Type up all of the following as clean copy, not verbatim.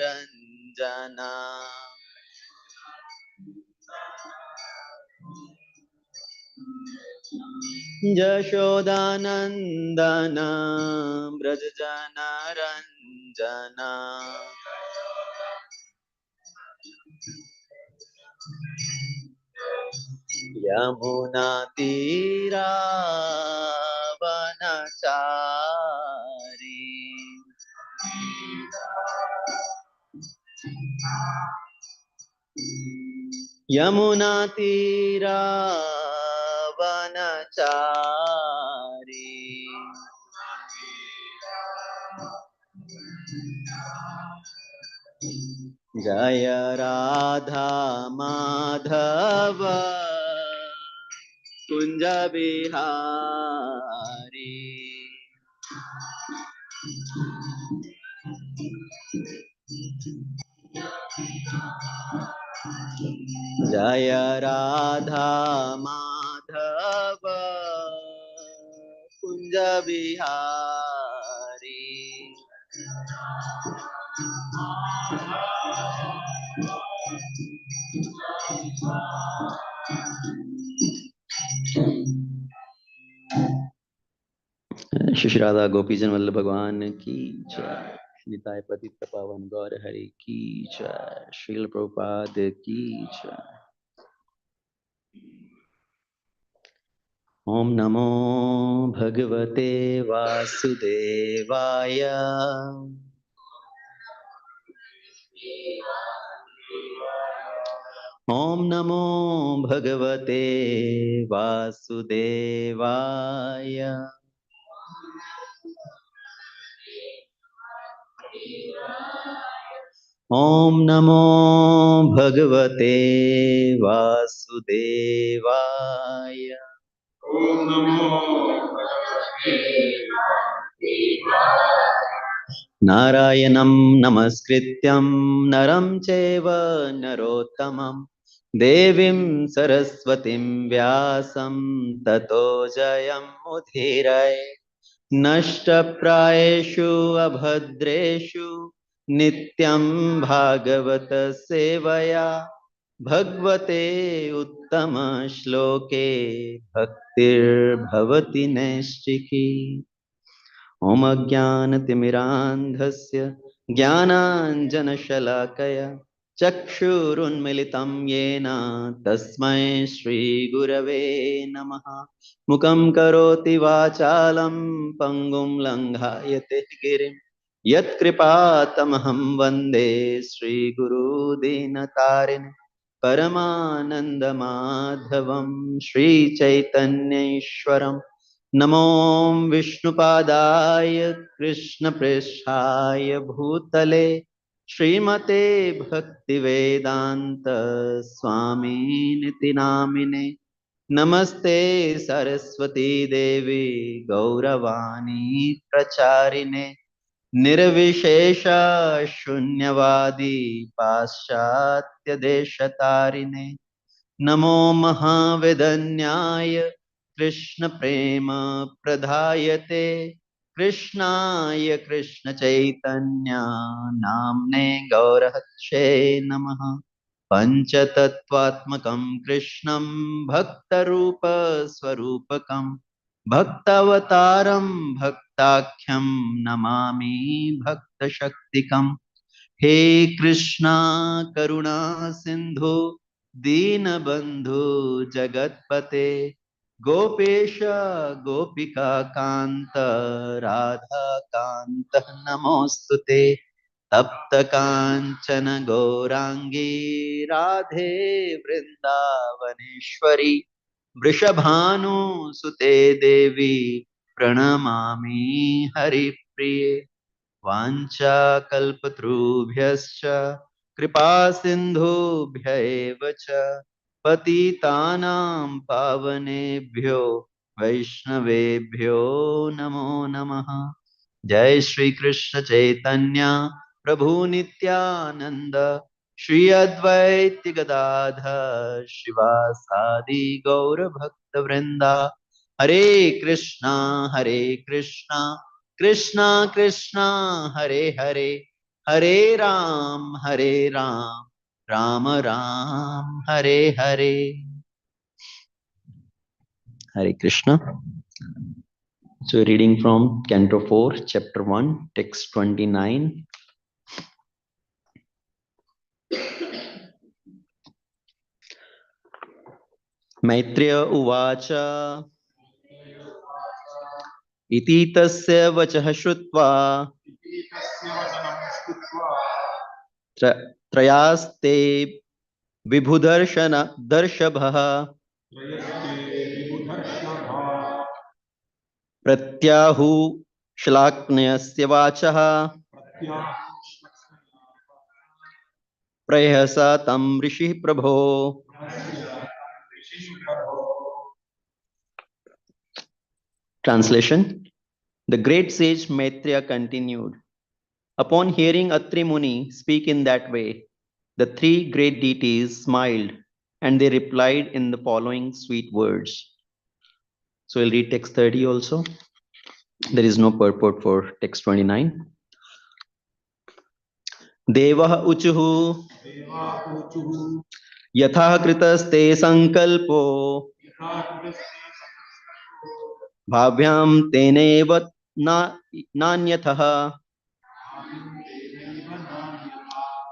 रंजना जशोदानंदन ब्रज जना रंजना यमुना तीरा वनचारी यमुना तीरा वनचारी जय राधा माधव कुंज बिहारी जय राधा माधव कुंज बिहारी श्री राधा गोपीजन वल्लभ भगवान की जय। निताय पतित पावन गौर हरि की जय। श्रील प्रभुपाद की जय। ओम नमो भगवते वासुदेवाय ओम नमो भगवते वासुदेवाय ओम नमो भगवते वासुदेवाय ओम नमो भगवते नारायणं नमस्कृत्यं नरं चैव नरोत्तमं देवीं सरस्वतीं व्यासं ततो जयमुदीरये नष्टप्रायेषु अभद्रेषु नित्यं भागवत सेवया भगवते उत्तम श्लोके भक्तिर्भवति नैष्टिकी ओम अज्ञानतिमिरान्धस्य ज्ञानाञ्जनशलाकया चक्षुरुन्मिलितं येन तस्मै श्रीगुरवे नमः मुखं करोति वाचालं पङ्गुं लङ्घायते गिरिं यत्कृपातमहं वन्दे श्रीगुरुदीनतारिणि परमानन्दमाधवं श्रीचैतन्येश्वरम् नमो विष्णुपादाय कृष्णप्रेष्ठाय भूतले श्रीमते भक्तिवेदान्त स्वामिनिति नामिने नमस्ते सरस्वती देवी गौरवाणी प्रचारिणे निर्विशेष शून्यवादी पाश्चात्य देशतारिणे नमो महावेदन्याय कृष्ण प्रेम प्रदायते कृष्णाय कृष्ण चैतन्य नाम्ने गौरहक्षे नमः पंचतत्वात्मकं कृष्णं भक्तरूप स्वरूपकं भक्तावतारं भक्ताख्यं नमामि भक्तशक्तिकम् हे कृष्णा करुणा सिंधु दीनबंधु जगत्पते गोपेश गोपिका कांत राधा कांत नमोस्तुते तप्त कांचन गौरांगी राधे वृंदावनेश्वरी वृषभानुसुते देवी प्रणमामि हरिप्रिये वाञ्छाकल्पतरुभ्यश्च कृपा सिन्धुभ्यैव च पतितानां पावनेभ्यो वैष्णवेभ्यो नमो नमः। जय श्री कृष्ण चैतन्य प्रभु नित्यानंद श्री अद्वैत गदाधर शिवासादि गौर भक्त वृंदा हरे Krishna Krishna Krishna Hare Hare Hare Ram, Ram Ram, Hare Hare. Hare Krishna. So reading from Canto 4, Chapter 1, Text 29. Maitreya उवाच इति तस्य वचः श्रुत्वा त्रयास्ते विभुदर्शन दर्शभः प्रत्याहु श्लाघ्नस्य वाचः प्रयहस तं ऋषिः प्रभो. Translation. The great sage Maitreya continued. Upon hearing Atri Muni speak in that way, the three great deities smiled and they replied in the following sweet words. So we'll read text 30 also. There is no purport for text 29. Devah uchuhu यथा कृतस्ते संकल्पो भाव्यां तेनेव नान्यथः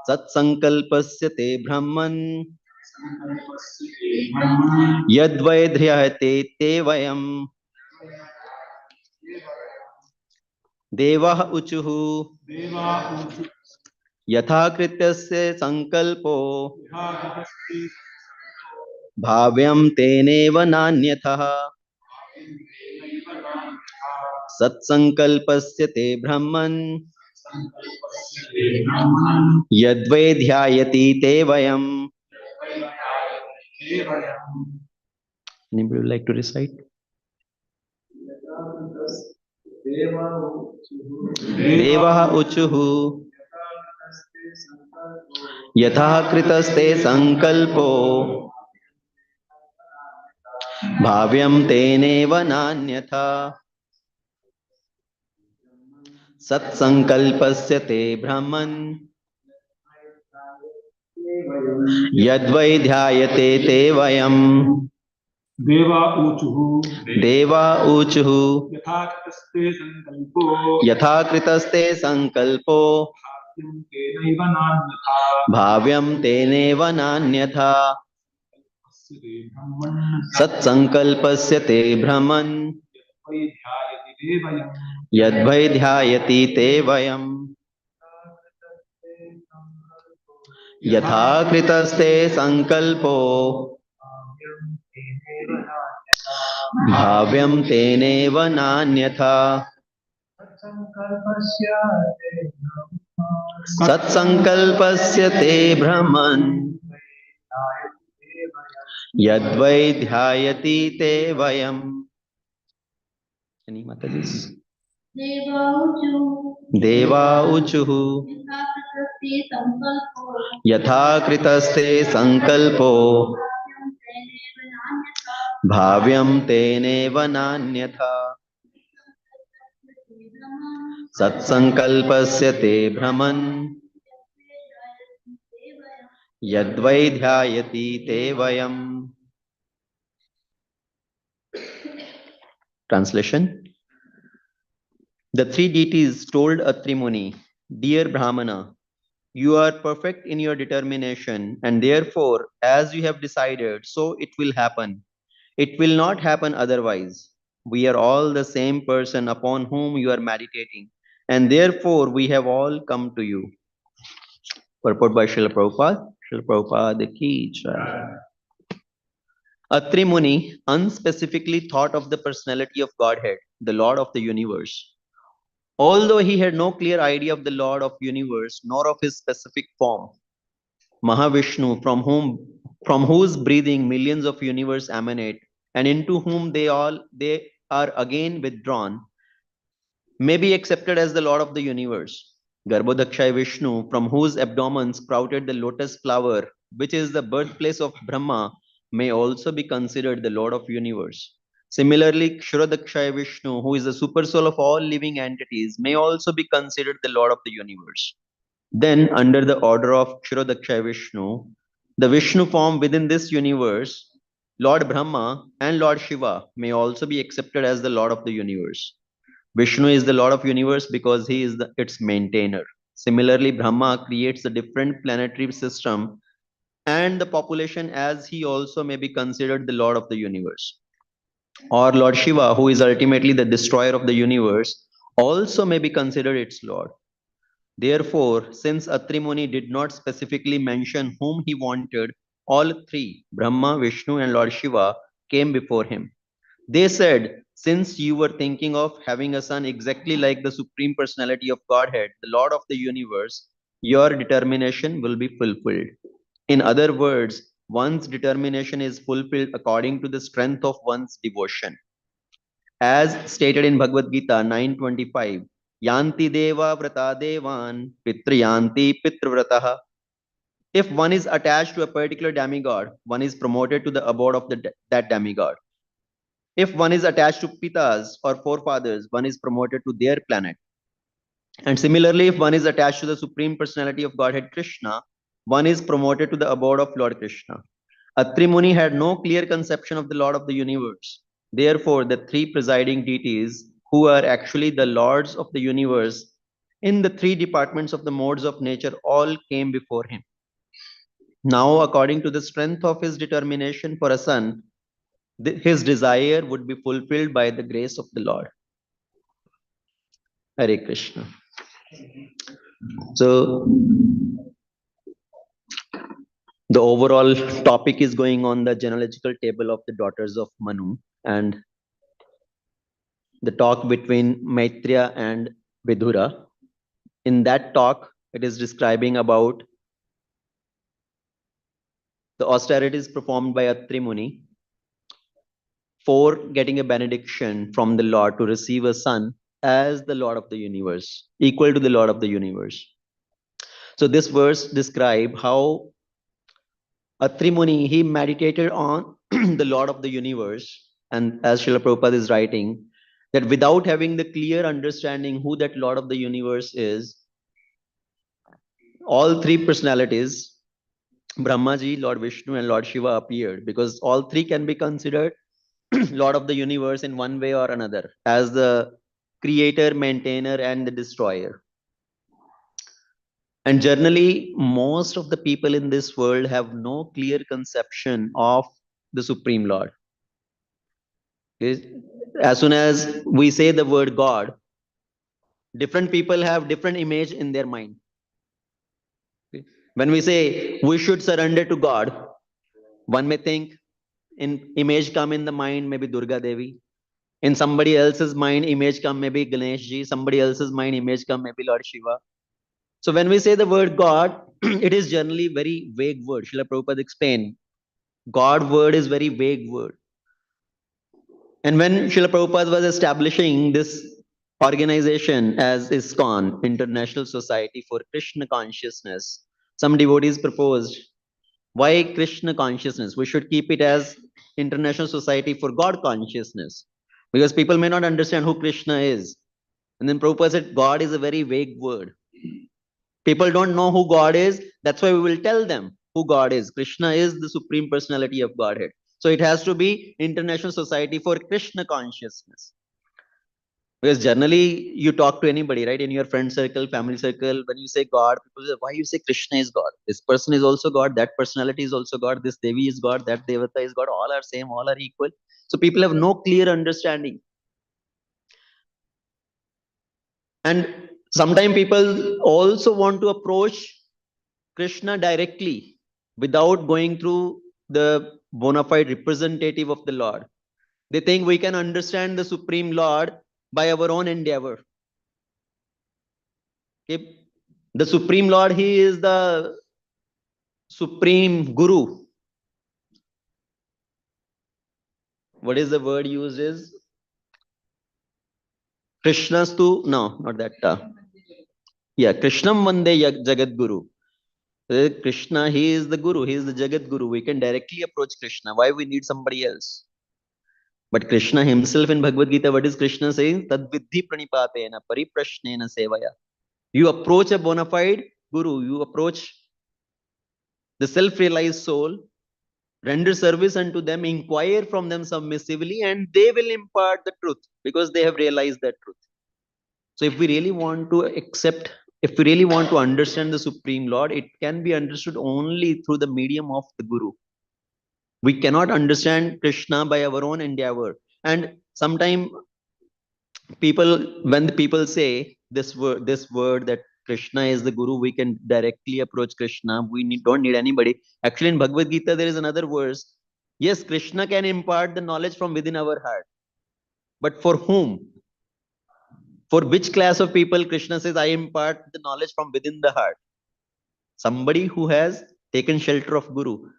सत्संकल्पस्य ते ब्रह्मन् यद्वैध्र्यते ते वयम्. देवः उचुः यथा कृत्यस्य संकल्पो भाव्यं तेनेव नान्यथः सत्संकल्पस्य ते ब्रह्मन् यद्वै ध्यायति ते वयम्. Anybody would like to recite? देवः उचुः यथा कृतस्ते संकल्पो भाव्यं तेनेव नान्यथा सत्संकल्पस्य ते ब्रह्मन् यद्वै ध्यायते ते वयम्. देवा ऊचुः यथा कृतस्ते संकल्पो भाव्यं तेनेव नान्यथा सत्संकल्पस्य ते ब्रह्मन् यद्वै ध्यायति ते वयम्. यथा कृतस्ते संकल्पो भाव्यं तेनेव नान्यथा सत्संकल्पस्य ते ब्रह्मन् यद्वै ध्यायति ते वयम्. देवा ऊचुः यथा कृतस्ते संकल्पो भाव्यं तेनेव नान्यथा सत्संकल्पस्य ते भ्रमन् यद्वै ध्यायति ते वयम्. Translation. The three deities told Atri Muni, Dear Brahmana, you are perfect in your determination, and therefore, as you have decided, so it will happen. It will not happen otherwise. We are all the same person upon whom you are meditating, and therefore we have all come to you. Purport by Srila Prabhupada. Srila Prabhupada ki jai. Atri Muni unspecifically thought of the personality of Godhead, the Lord of the universe. Although he had no clear idea of the Lord of universe, nor of his specific form, Mahavishnu, from whose breathing millions of universe emanate, and into whom they are again withdrawn, may be accepted as the Lord of the universe. Garbhodakshaya Vishnu, from whose abdomen sprouted the lotus flower, which is the birthplace of Brahma, may also be considered the Lord of universe. Similarly, Kshuradakshaya Vishnu, who is the supersoul of all living entities, may also be considered the Lord of the universe. Then, under the order of Kshirodaksha Vishnu, the Vishnu form within this universe, Lord Brahma and Lord Shiva may also be accepted as the Lord of the universe. Vishnu is the Lord of universe because he is its maintainer. Similarly, Brahma creates a different planetary system and the population, as he also may be considered the Lord of the universe. Or Lord Shiva, who is ultimately the destroyer of the universe, also may be considered its Lord. Therefore, since Atri Muni did not specifically mention whom he wanted, all three, Brahma, Vishnu, and Lord Shiva, came before him. They said, since you were thinking of having a son exactly like the Supreme Personality of Godhead, the Lord of the universe, your determination will be fulfilled. In other words, one's determination is fulfilled according to the strength of one's devotion. As stated in Bhagavad Gita 9:25, Yanti Deva Vrata Devan Pitriyanti Pitrvrataha. If one is attached to a particular demigod, one is promoted to the abode of that demigod. If one is attached to pitas or forefathers, one is promoted to their planet. And similarly, if one is attached to the Supreme Personality of Godhead Krishna, one is promoted to the abode of Lord Krishna. Atri Muni had no clear conception of the Lord of the universe. Therefore, the three presiding deities, who are actually the lords of the universe in the three departments of the modes of nature, all came before him. Now, according to the strength of his determination for a son, his desire would be fulfilled by the grace of the Lord. Hare Krishna. So, the overall topic is going on the genealogical table of the daughters of Manu and the talk between Maitreya and Vidura. In that talk, it is describing about the austerities performed by Atri Muni for getting a benediction from the Lord to receive a son as the Lord of the universe, equal to the Lord of the universe. So this verse describes how Atri Muni, he meditated on the Lord of the universe. And as Srila Prabhupada is writing, that without having the clear understanding who that Lord of the universe is, all three personalities, Brahmaji, Lord Vishnu, and Lord Shiva appeared because all three can be considered Lord of the universe in one way or another as the creator, maintainer, and the destroyer. And generally, most of the people in this world have no clear conception of the Supreme Lord. As soon as we say the word God, different people have different image in their mind. When we say we should surrender to God, one may think in image come in the mind maybe Durga Devi. In somebody else's mind, image come maybe Ganesh Ji. Somebody else's mind, image come maybe Lord Shiva. So when we say the word God, it is generally very vague word. Srila Prabhupada explained, God word is very vague word. And when Srila Prabhupada was establishing this organization as ISKCON, International Society for Krishna Consciousness, some devotees proposed, why Krishna consciousness? We should keep it as International Society for God Consciousness. Because people may not understand who Krishna is. And then Prabhupada said, God is a very vague word. People don't know who God is. That's why we will tell them who God is. Krishna is the Supreme Personality of Godhead. So it has to be International Society for Krishna Consciousness. Because generally you talk to anybody, right? In your friend circle, family circle, when you say God, people say, why you say Krishna is God? This person is also God, that personality is also God, this Devi is God, that Devata is God, all are same, all are equal. So people have no clear understanding. And sometimes people also want to approach Krishna directly without going through the bona fide representative of the Lord. They think we can understand the Supreme Lord by our own endeavor. Okay? The Supreme Lord, He is the Supreme Guru. What is the word used is? Krishnastu, no, not that. Yeah, Krishnam Vande Jagat Guru. Krishna, he is the Guru, he is the Jagat Guru. We can directly approach Krishna. Why we need somebody else? But Krishna himself in Bhagavad Gita, what is Krishna saying? Tad vidhi pranipatena pariprashnena sevaya. You approach a bona fide Guru, you approach the self-realized soul, render service unto them, inquire from them submissively, and they will impart the truth because they have realized that truth. So if we really want to accept, if we really want to understand the Supreme Lord, it can be understood only through the medium of the Guru. We cannot understand Krishna by our own endeavor. And sometimes people, when the people say this word that Krishna is the Guru, we can directly approach Krishna. Don't need anybody. Actually, in Bhagavad Gita, there is another verse. Yes, Krishna can impart the knowledge from within our heart. But for whom? For which class of people Krishna says, I impart the knowledge from within the heart? Somebody who has taken shelter of Guru.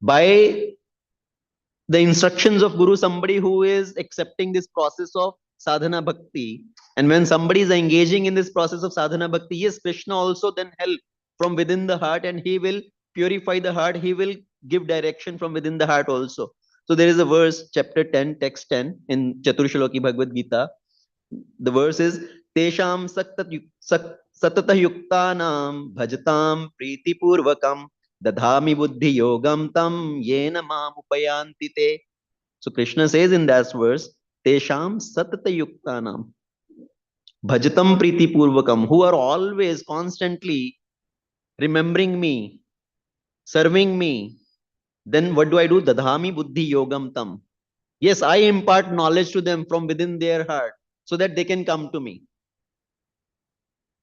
By the instructions of Guru, somebody who is accepting this process of sadhana bhakti. And when somebody is engaging in this process of sadhana bhakti, yes, Krishna also then help from within the heart, and he will purify the heart. He will give direction from within the heart also. So there is a verse, chapter 10, text 10 in Chaturshloki Bhagavad Gita. The verse is Tesham satata yuktanam bhajatam priti purvakam dadhami buddhi yogam tam yena mam upayanti te. So Krishna says in that verse, Tesham satata yuktanam bhajatam priti purvakam, who are always constantly remembering me, serving me. Then what do I do? Dadhami buddhi yogam tam. Yes, I impart knowledge to them from within their heart so that they can come to me.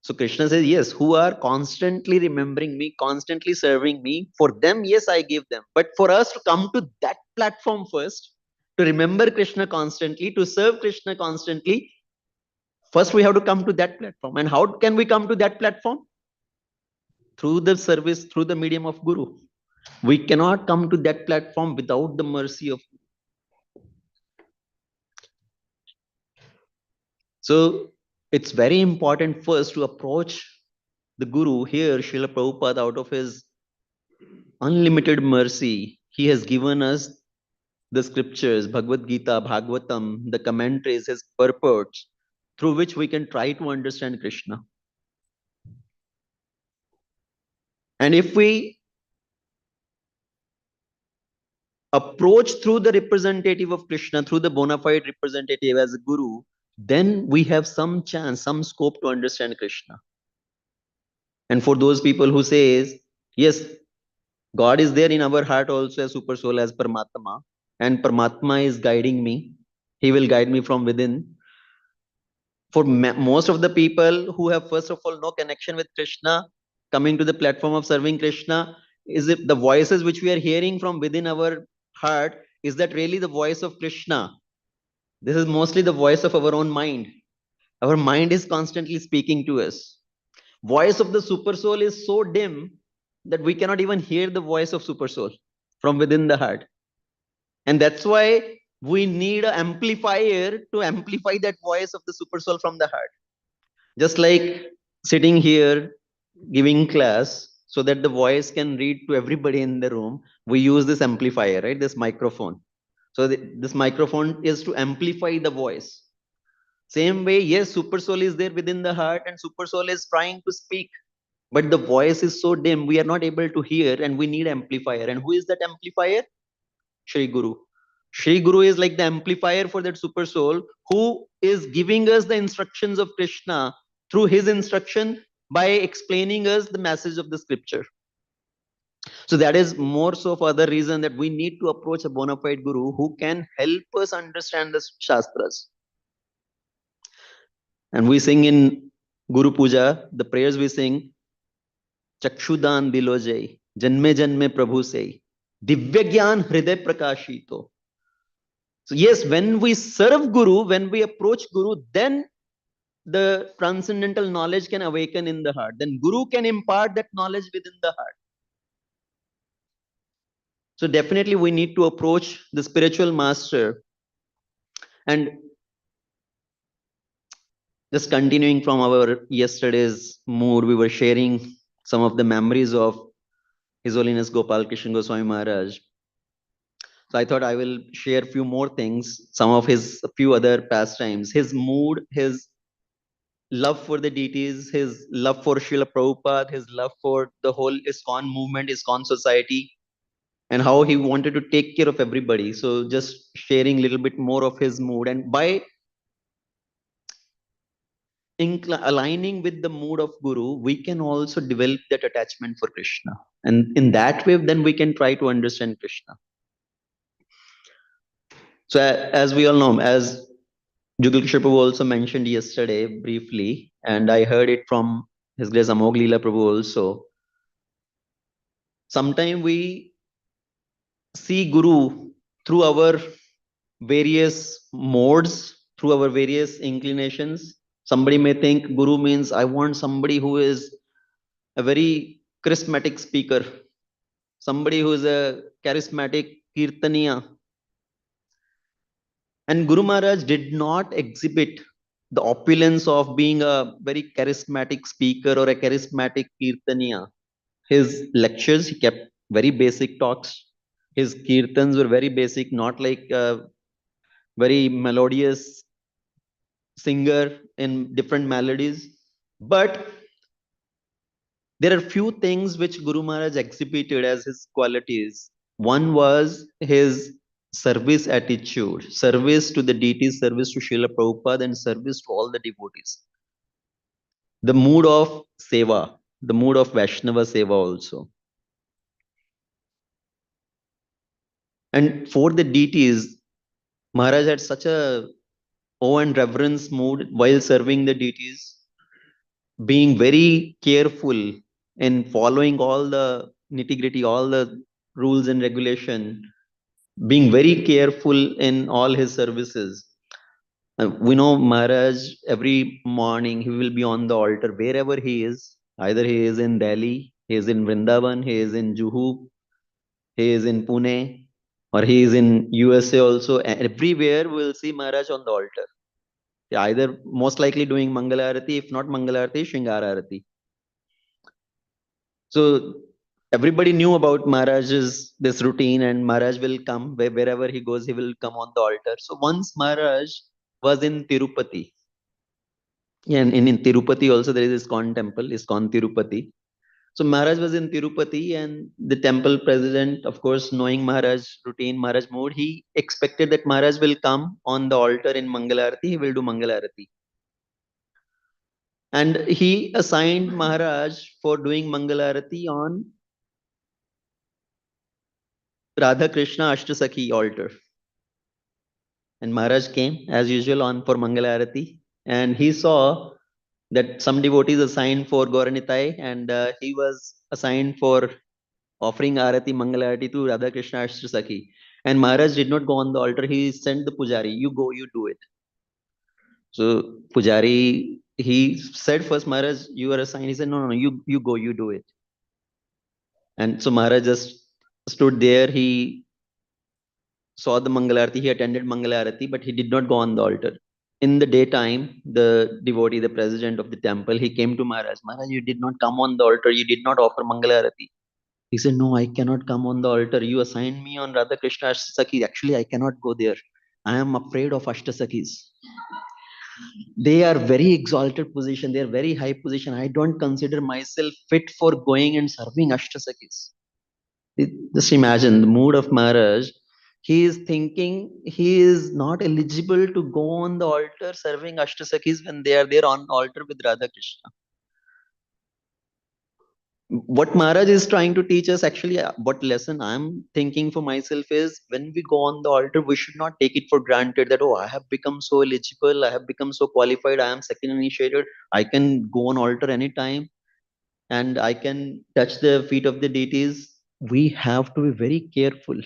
So Krishna says, yes, who are constantly remembering me, constantly serving me, for them, yes, I give them. But for us to come to that platform first, to remember Krishna constantly, to serve Krishna constantly, first we have to come to that platform. And how can we come to that platform? Through the service, through the medium of Guru. We cannot come to that platform without the mercy of. So it's very important first to approach the Guru. Here, Srila Prabhupada, out of his unlimited mercy, he has given us the scriptures, Bhagavad Gita, Bhagavatam, the commentaries, his purports, through which we can try to understand Krishna. And if we approach through the representative of Krishna, through the bona fide representative as a Guru, then we have some chance, some scope to understand Krishna. And for those people who says, yes, God is there in our heart also as super soul, as Paramatma, and Paramatma is guiding me. He will guide me from within. For most of the people who have, first of all, no connection with Krishna, coming to the platform of serving Krishna, is it the voices which we are hearing from within our heart, is that really the voice of Krishna? This is mostly the voice of our own mind. Our mind is constantly speaking to us. Voice of the super soul is so dim that we cannot even hear the voice of super soul from within the heart. And that's why we need an amplifier to amplify that voice of the super soul from the heart. Just like sitting here giving class so that the voice can read to everybody in the room, we use this amplifier, right? This microphone. So this microphone is to amplify the voice. Same way, yes, super soul is there within the heart and super soul is trying to speak, but the voice is so dim, we are not able to hear, and we need amplifier. And who is that amplifier? Shri Guru. Shri Guru is like the amplifier for that super soul who is giving us the instructions of Krishna through his instruction by explaining us the message of the scripture. So that is more so for the reason that we need to approach a bona fide Guru who can help us understand the Shastras. And we sing in Guru Puja, the prayers we sing, Chakshudan dilo jai, Janme Janme Prabhu se, Divya Gyan Hriday Prakashito. So yes, when we serve Guru, when we approach Guru, then the transcendental knowledge can awaken in the heart. Then Guru can impart that knowledge within the heart. So definitely we need to approach the spiritual master. And just continuing from our yesterday's mood, we were sharing some of the memories of His Holiness Gopal Krishna Goswami Maharaj. So I thought I will share a few more things, some of his, a few other pastimes, his mood, his love for the deities, his love for Srila Prabhupada, his love for the whole ISKCON movement, ISKCON society, and how he wanted to take care of everybody. So just sharing a little bit more of his mood, and by aligning with the mood of Guru, we can also develop that attachment for Krishna. And in that way, then we can try to understand Krishna. So as we all know, as Jugal Prabhu also mentioned yesterday briefly, and I heard it from His Grace Amog Leela Prabhu also. Sometimes we see Guru through our various modes, through our various inclinations. Somebody may think Guru means I want somebody who is a very charismatic speaker, somebody who is a charismatic kirtaniya. And Guru Maharaj did not exhibit the opulence of being a very charismatic speaker or a charismatic kirtaniya. His lectures, he kept very basic talks. His kirtans were very basic, not like a very melodious singer in different melodies. But there are few things which Guru Maharaj exhibited as his qualities. One was his service attitude, service to the deities, service to Srila Prabhupada, and service to all the devotees. The mood of seva, the mood of Vaishnava seva also. And for the deities, Maharaj had such a awe and reverence mood while serving the deities, being very careful in following all the nitty gritty, all the rules and regulation, being very careful in all his services. We know Maharaj, every morning he will be on the altar wherever he is. Either he is in Delhi, he is in Vrindavan, he is in Juhu, he is in Pune, or he is in USA also. Everywhere we will see Maharaj on the altar. Either most likely doing Mangalarati, if not Mangalarati, Shingararati. So everybody knew about Maharaj's this routine, and Maharaj will come wherever he goes, he will come on the altar. So once Maharaj was in Tirupati, yeah, and in Tirupati also there is ISKCON temple, ISKCON Tirupati. So Maharaj was in Tirupati, and the temple president, of course, knowing Maharaj routine, Maharaj mood, he expected that Maharaj will come on the altar in Mangalarati, he will do Mangalarati. And he assigned Maharaj for doing Mangalarati on Radha Krishna Ashtasakhi altar. And Maharaj came as usual on for Mangalarati, and he saw that some devotees assigned for Gauranitai, and he was assigned for offering Arati Mangalarati to Radha Krishna Ashtasakhi. And Maharaj did not go on the altar, he sent the Pujari, you go, you do it. So Pujari, he said first, Maharaj, you are assigned. He said, no, you go, you do it. And so Maharaj just stood there. He saw the Mangalarati, he attended Mangalarati, but he did not go on the altar. In the daytime, the devotee, the president of the temple, he came to Maharaj. Maharaj, you did not come on the altar, you did not offer Mangalarati. He said, no, I cannot come on the altar. You assigned me on Radha Krishna Ashtasakhi. Actually, I cannot go there. I am afraid of Ashtasakis. They are very exalted position. They are very high position. I don't consider myself fit for going and serving Ashtasakis. Just imagine the mood of Maharaj. He is thinking he is not eligible to go on the altar serving Ashtasakis when they are there on altar with Radha Krishna. What Maharaj is trying to teach us, actually, what lesson I'm thinking for myself is, when we go on the altar, we should not take it for granted that, oh, I have become so eligible, I have become so qualified, I am second initiated, I can go on altar anytime and I can touch the feet of the deities. We have to be very careful,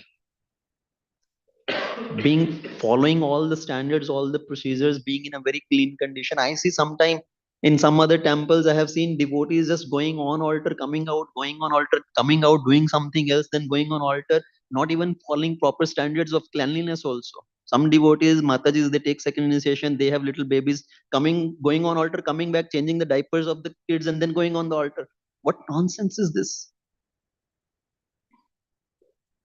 being following all the standards, all the procedures, being in a very clean condition. I see sometime in some other temples, I have seen devotees just going on altar, coming out, going on altar, coming out, doing something else, then going on altar, not even following proper standards of cleanliness also. Some devotees, Matajis, they take second initiation, they have little babies coming, going on altar, coming back, changing the diapers of the kids, and then going on the altar. What nonsense is this?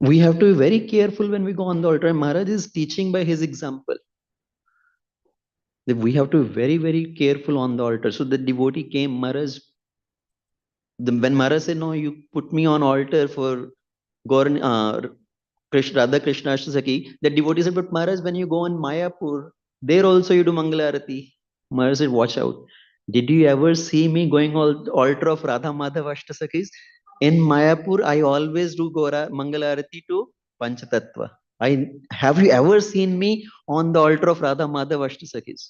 We have to be very careful when we go on the altar. And Maharaj is teaching by his example. that we have to be very, very careful on the altar. So the devotee came, Maharaj, when Maharaj said, no, you put me on altar for Gaur, Krishna, Radha Krishna Ashtasaki, the devotee said, but Maharaj, when you go on Mayapur, there also you do Mangalarati. Maharaj said, watch out. Did you ever see me going on the altar of Radha Madhav Ashtasakis? In Mayapur, I always do Gora Mangalarati to Panchatattva. Have you ever seen me on the altar of Radha Madhav Ashtasakis?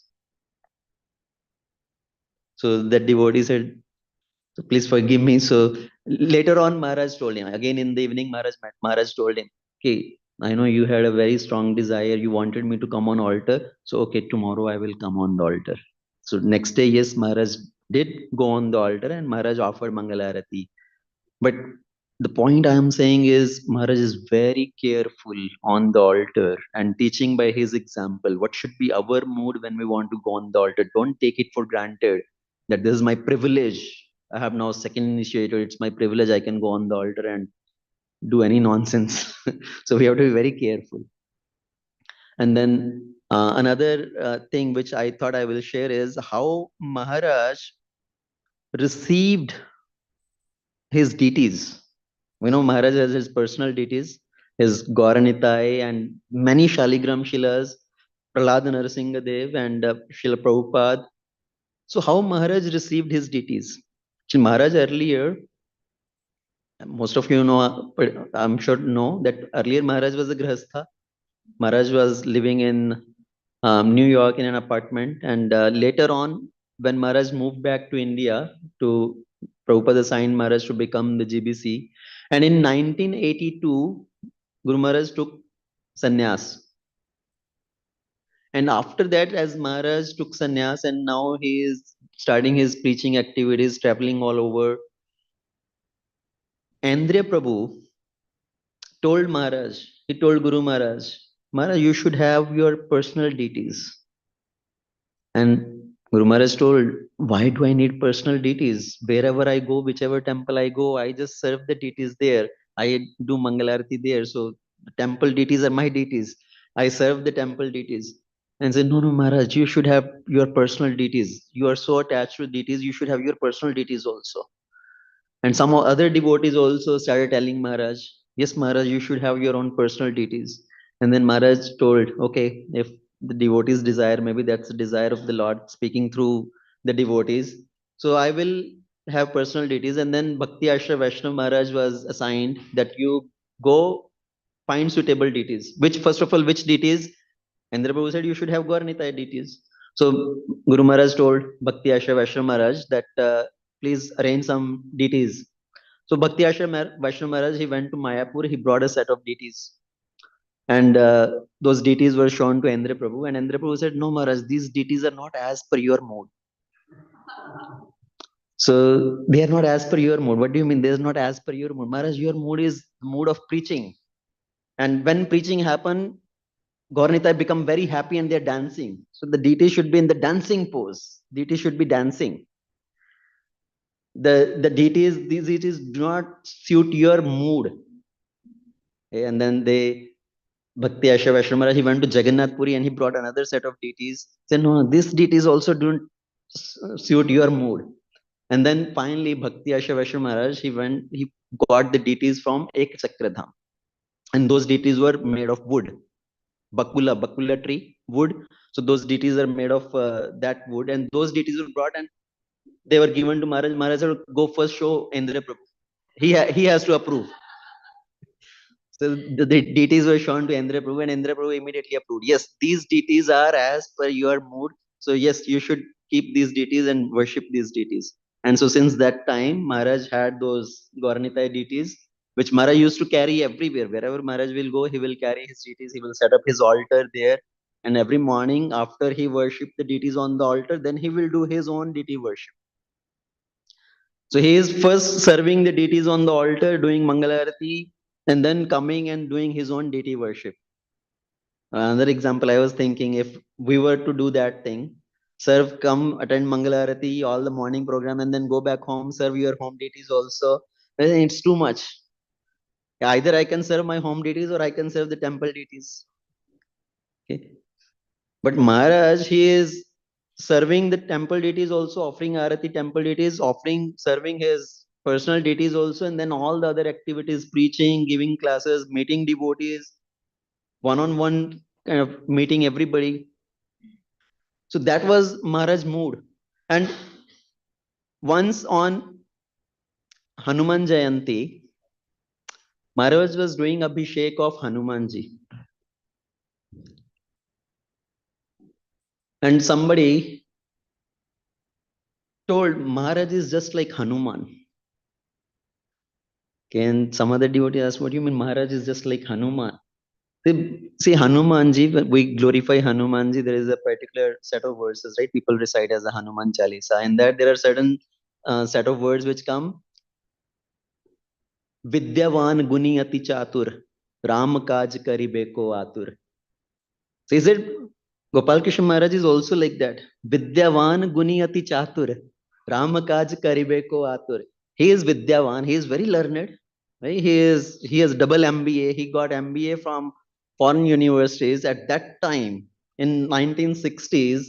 So that devotee said, so please forgive me. So later on, Maharaj told him, again in the evening, Maharaj told him, okay, I know you had a very strong desire. You wanted me to come on altar. So, okay, tomorrow I will come on the altar. So next day, yes, Maharaj did go on the altar and Maharaj offered Mangalarati. But the point I am saying is Maharaj is very careful on the altar and teaching by his example. What should be our mood when we want to go on the altar? Don't take it for granted that this is my privilege. I have now second initiator. It's my privilege. I can go on the altar and do any nonsense. So we have to be very careful. And then another thing which I thought I will share is how Maharaj received his deities. We know Maharaj has his personal deities, his Gauranitai and many Shaligram Shilas, Prahlad Narasimha Dev and Srila Prabhupada. So how Maharaj received his deities? So Maharaj earlier, most of you know, I'm sure know that earlier Maharaj was a Grihastha. Maharaj was living in New York in an apartment, and later on, when Maharaj moved back to India, to Prabhupada assigned Maharaj to become the GBC, and in 1982, Guru Maharaj took sannyas. And after that, as Maharaj took sannyas, and now he is starting his preaching activities, traveling all over. Andhra Prabhu told Maharaj, he told Guru Maharaj, Maharaj, you should have your personal deities. And Guru Maharaj told, why do I need personal deities? Wherever I go, whichever temple I go, I just serve the deities there. I do Mangalarati there. So the temple deities are my deities. I serve the temple deities. And said, no, no, Maharaj, you should have your personal deities. You are so attached to deities, you should have your personal deities also. And some other devotees also started telling Maharaj, yes, Maharaj, you should have your own personal deities. And then Maharaj told, okay, if the devotees desire, maybe that's the desire of the Lord speaking through the devotees. So I will have personal deities. And then Bhakti Ashra Vaishnav Maharaj was assigned that you go find suitable deities. Which, first of all, which deities? Indra Prabhu said you should have Gauranitai deities. So Guru Maharaj told Bhakti Ashra Vaishnav Maharaj that please arrange some deities. So Bhakti Ashram Vaishnav Maharaj, he went to Mayapur, he brought a set of deities. And those deities were shown to Indra Prabhu. And Indra Prabhu said, no, Maharaj, these deities are not as per your mood. So they are not as per your mood. What do you mean? They are not as per your mood. Maharaj, your mood is the mood of preaching. And when preaching happen, Gauranitai become very happy and they're dancing. So the deity should be in the dancing pose. Deity should be dancing. The deities, these deities do not suit your mood. Okay, and then Bhakti Ashra Vaishnav Maharaj, he went to Jagannath Puri and he brought another set of deities. He said, no, these deities also don't suit your mood. And then finally, Bhakti Ashra Vaishnav Maharaj, he got the deities from Ek Chakradham. And those deities were made of wood, bakula tree, wood. So those deities are made of that wood. And those deities were brought and they were given to Maharaj. Maharaj said, go first show Indra Prabhu. He has to approve. So the deities were shown to Indra Prabhu and Indra Prabhu immediately approved. Yes, these deities are as per your mood. So yes, you should keep these deities and worship these deities. And so since that time, Maharaj had those Gauranitai deities, which Maharaj used to carry everywhere. Wherever Maharaj will go, he will carry his deities. He will set up his altar there. And every morning after he worshipped the deities on the altar, then he will do his own deity worship. So he is first serving the deities on the altar, doing Mangalarati, and then coming and doing his own deity worship. Another example, I was thinking if we were to do that thing, serve, come, attend Mangalarati, all the morning program, and then go back home, serve your home deities also, it's too much. Either I can serve my home deities or I can serve the temple deities. Okay. But Maharaj, he is serving the temple deities also, offering arati temple deities, serving his personal deities also, and then all the other activities, preaching, giving classes, meeting devotees, one-on-one kind of meeting everybody. So that was Maharaj mood. And once on Hanuman Jayanti, Maharaj was doing Abhishek of Hanumanji. And somebody told Maharaj is just like Hanuman. Can some other devotee ask, what do you mean Maharaj is just like Hanuman? See, Hanumanji, we glorify Hanumanji. There is a particular set of verses, right? People recite as a Hanuman Chalisa. In that, there are certain set of words which come. Vidyavan guni ati chatur, Ram kaj karibe ko atur. So is it Gopal Krishna Maharaj is also like that? Vidyavan guni ati chatur, Ram kaj karibe ko atur. He is Vidyavan. He is very learned. Right? He has double MBA. He got MBA from foreign universities at that time in 1960s.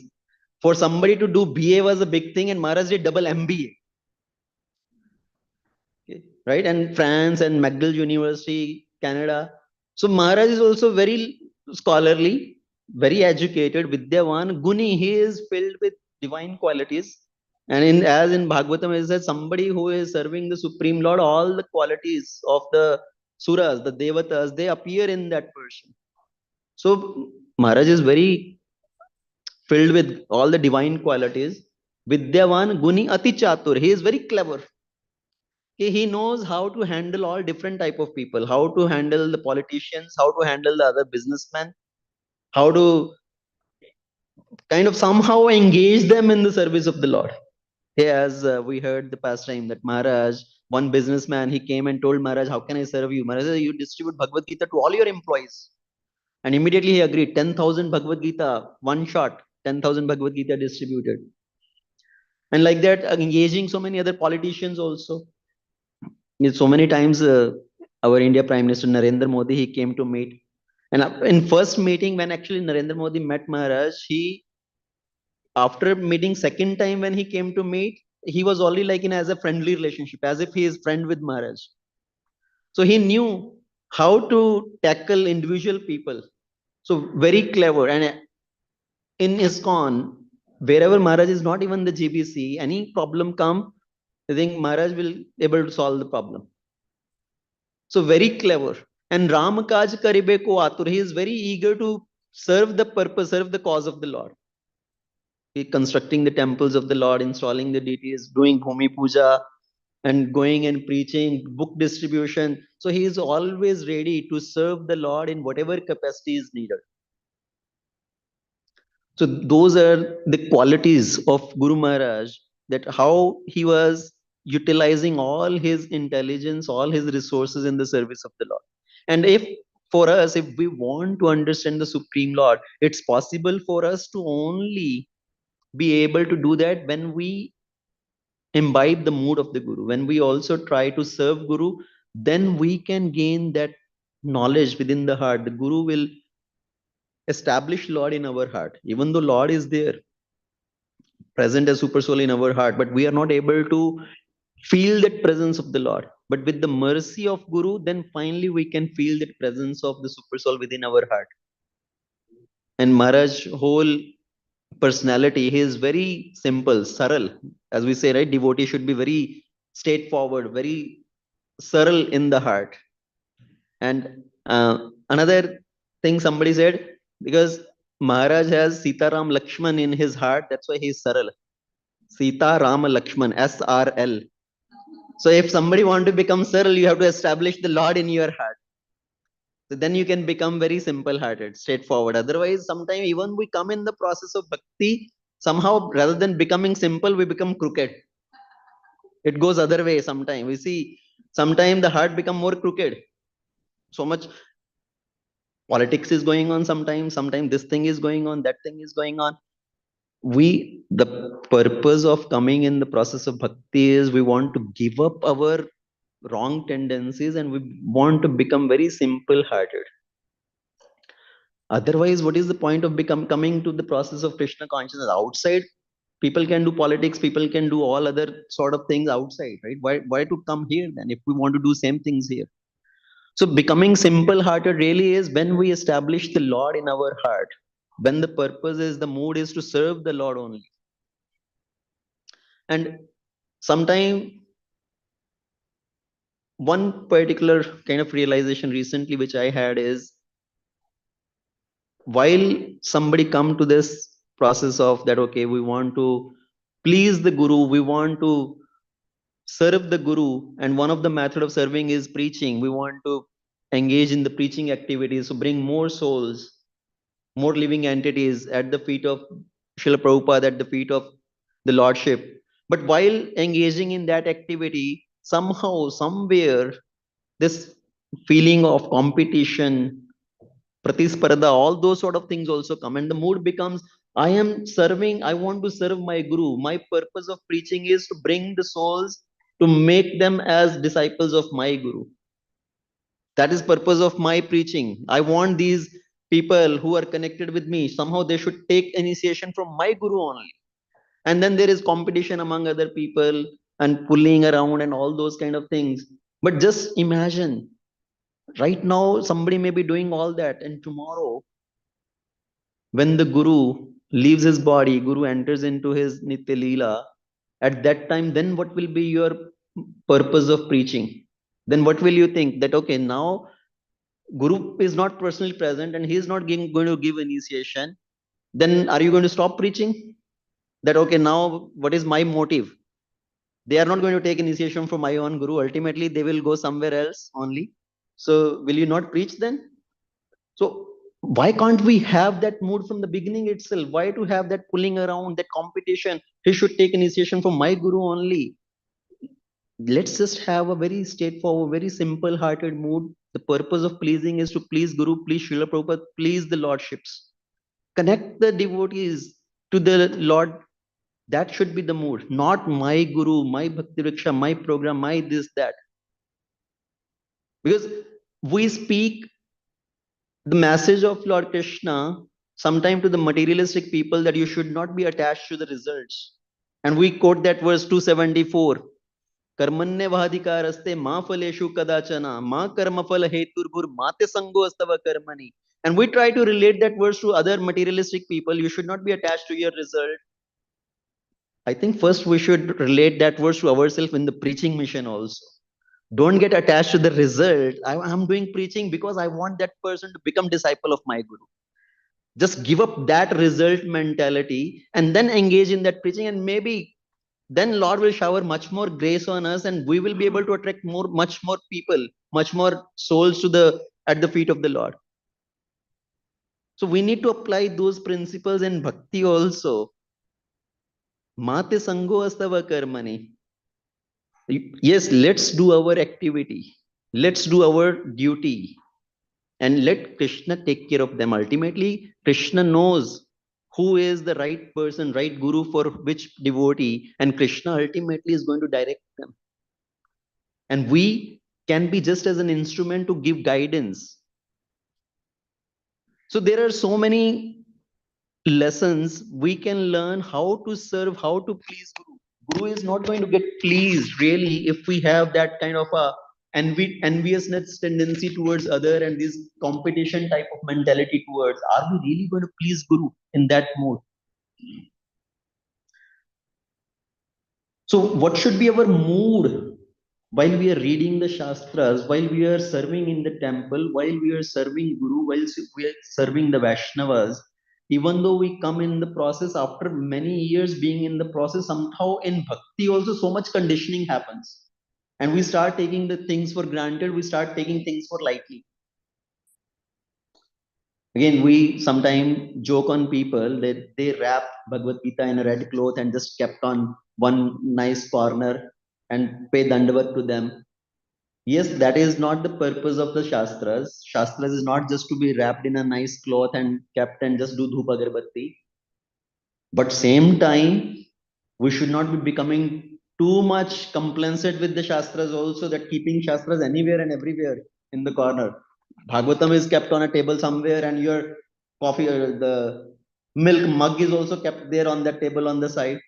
For somebody to do BA was a big thing, and Maharaj did double MBA. Okay. Right? And France and McGill University, Canada. So Maharaj is also very scholarly, very educated, Vidyavan, Guni. He is filled with divine qualities. And as in Bhagavatam, it says somebody who is serving the Supreme Lord, all the qualities of the Suras, the Devatas, they appear in that person. So Maharaj is very filled with all the divine qualities. Vidyavan Guni Ati Chatur. He is very clever. He knows how to handle all different type of people, how to handle the politicians, how to handle the other businessmen, how to kind of somehow engage them in the service of the Lord. As we heard the past time that Maharaj, one businessman, he came and told Maharaj, how can I serve you? Maharaj said, you distribute Bhagavad Gita to all your employees. And immediately he agreed, 10,000 Bhagavad Gita, one shot, 10,000 Bhagavad Gita distributed. And like that, engaging so many other politicians also. So many times, our India Prime Minister Narendra Modi, he came to meet. And in first meeting, when actually Narendra Modi met Maharaj, he, after meeting second time when he came to meet, he was only like in as a friendly relationship, as if he is friend with Maharaj. So he knew how to tackle individual people. So very clever. And in ISKCON, wherever Maharaj is not even the GBC, any problem come, I think Maharaj will able to solve the problem. So very clever. And Ram Kaj Karibe Ko Atur, he is very eager to serve the purpose, serve the cause of the Lord. He constructing the temples of the Lord, installing the deities, doing Bhumi Puja, and going and preaching, book distribution. So he is always ready to serve the Lord in whatever capacity is needed. So those are the qualities of Guru Maharaj, that how he was utilizing all his intelligence, all his resources in the service of the Lord. And if for us, if we want to understand the Supreme Lord, it's possible for us to only be able to do that when we imbibe the mood of the Guru, when we also try to serve Guru, then we can gain that knowledge within the heart. The Guru will establish Lord in our heart. Even though Lord is there, present as super soul in our heart, but we are not able to feel that presence of the Lord. But with the mercy of Guru, then finally we can feel that presence of the super soul within our heart. And Maharaj whole personality, he is very simple, saral. As we say, right, devotee should be very straightforward, very saral in the heart. And another thing somebody said, because Maharaj has Sita Ram Lakshman in his heart, that's why he is saral. Sita Rama Lakshman, SRL. So if somebody want to become saral, you have to establish the Lord in your heart. So then you can become very simple hearted, straightforward. Otherwise, sometimes even we come in the process of bhakti, somehow rather than becoming simple, we become crooked. It goes other way sometimes. We see sometimes the heart become more crooked. So much politics is going on sometimes this thing is going on, that thing is going on. The purpose of coming in the process of bhakti is we want to give up our wrong tendencies and we want to become very simple hearted. Otherwise, what is the point of coming to the process of Krishna consciousness? Outside, people can do politics, people can do all other sort of things outside, right? Why to come here then if we want to do same things here? So becoming simple hearted really is when we establish the Lord in our heart, when the purpose is, the mood is to serve the Lord only. And sometime one particular kind of realization recently which I had is, while somebody come to this process of that, okay, we want to please the guru, we want to serve the guru, and one of the method of serving is preaching. We want to engage in the preaching activities to bring more souls, more living entities at the feet of Srila Prabhupada, at the feet of the Lordship. But while engaging in that activity, somehow, somewhere, this feeling of competition, pratisparada, all those sort of things also come, and the mood becomes, I am serving, I want to serve my guru. My purpose of preaching is to bring the souls, to make them as disciples of my guru. That is purpose of my preaching. I want these people who are connected with me, somehow they should take initiation from my guru only. And then there is competition among other people and pulling around and all those kind of things. But just imagine, right now somebody may be doing all that, and tomorrow when the guru leaves his body, guru enters into his nitya leela, at that time, then what will be your purpose of preaching? Then what will you think that, okay, now guru is not personally present and he is not going to give initiation, then are you going to stop preaching? That, okay, now what is my motive? They are not going to take initiation from my own guru, ultimately they will go somewhere else only. So will you not preach then? So why can't we have that mood from the beginning itself? Why to have that pulling around, that competition? He should take initiation from my guru only. Let's just have a very straightforward, very simple hearted mood. The purpose of pleasing is to please Guru, please Srila Prabhupada, please the Lordships. Connect the devotees to the Lord. That should be the mood, not my Guru, my Bhakti Riksha, my program, my this, that. Because we speak the message of Lord Krishna sometime to the materialistic people that you should not be attached to the results. And we quote that verse 274. कर्मण्य वाधिकारस्ते मा फलेषु कदाचन मा कर्मफल हेतुर्भुर माते संगो अस्तव कर्मणि. And we try to relate that verse to other materialistic people. You should not be attached to your result. I think first we should relate that verse to ourselves in the preaching mission also. Don't get attached to the result. I'm doing preaching because I want that person to become disciple of my guru. Just give up that result mentality and then engage in that preaching, and maybe then Lord will shower much more grace on us, and we will be able to attract much more people, much more souls to the at the feet of the Lord. So we need to apply those principles in bhakti also. Mate sango astava karmani. Yes, let's do our activity. Let's do our duty. And let Krishna take care of them. Ultimately, Krishna knows who is the right person, right guru for which devotee, and Krishna ultimately is going to direct them. And we can be just as an instrument to give guidance. So there are so many lessons we can learn how to serve, how to please Guru. Guru is not going to get pleased really if we have that kind of a enviousness tendency towards other and this competition type of mentality towards. Are we really going to please Guru in that mode? So what should be our mood while we are reading the Shastras, while we are serving in the temple, while we are serving Guru, while we are serving the Vaishnavas? Even though we come in the process after many years being in the process, somehow in bhakti also so much conditioning happens. And we start taking the things for granted, we start taking things for lightly. Again, we sometimes joke on people that they wrap Bhagavad Gita in a red cloth and just kept on one nice corner and pay dandavat to them. Yes, that is not the purpose of the Shastras. Shastras is not just to be wrapped in a nice cloth and kept and just do dhupa agarbatti. But same time, we should not be becoming too much complacent with the Shastras also, that keeping Shastras anywhere and everywhere in the corner. Bhagavatam is kept on a table somewhere and you're coffee or the milk mug is also kept there on the table on the side.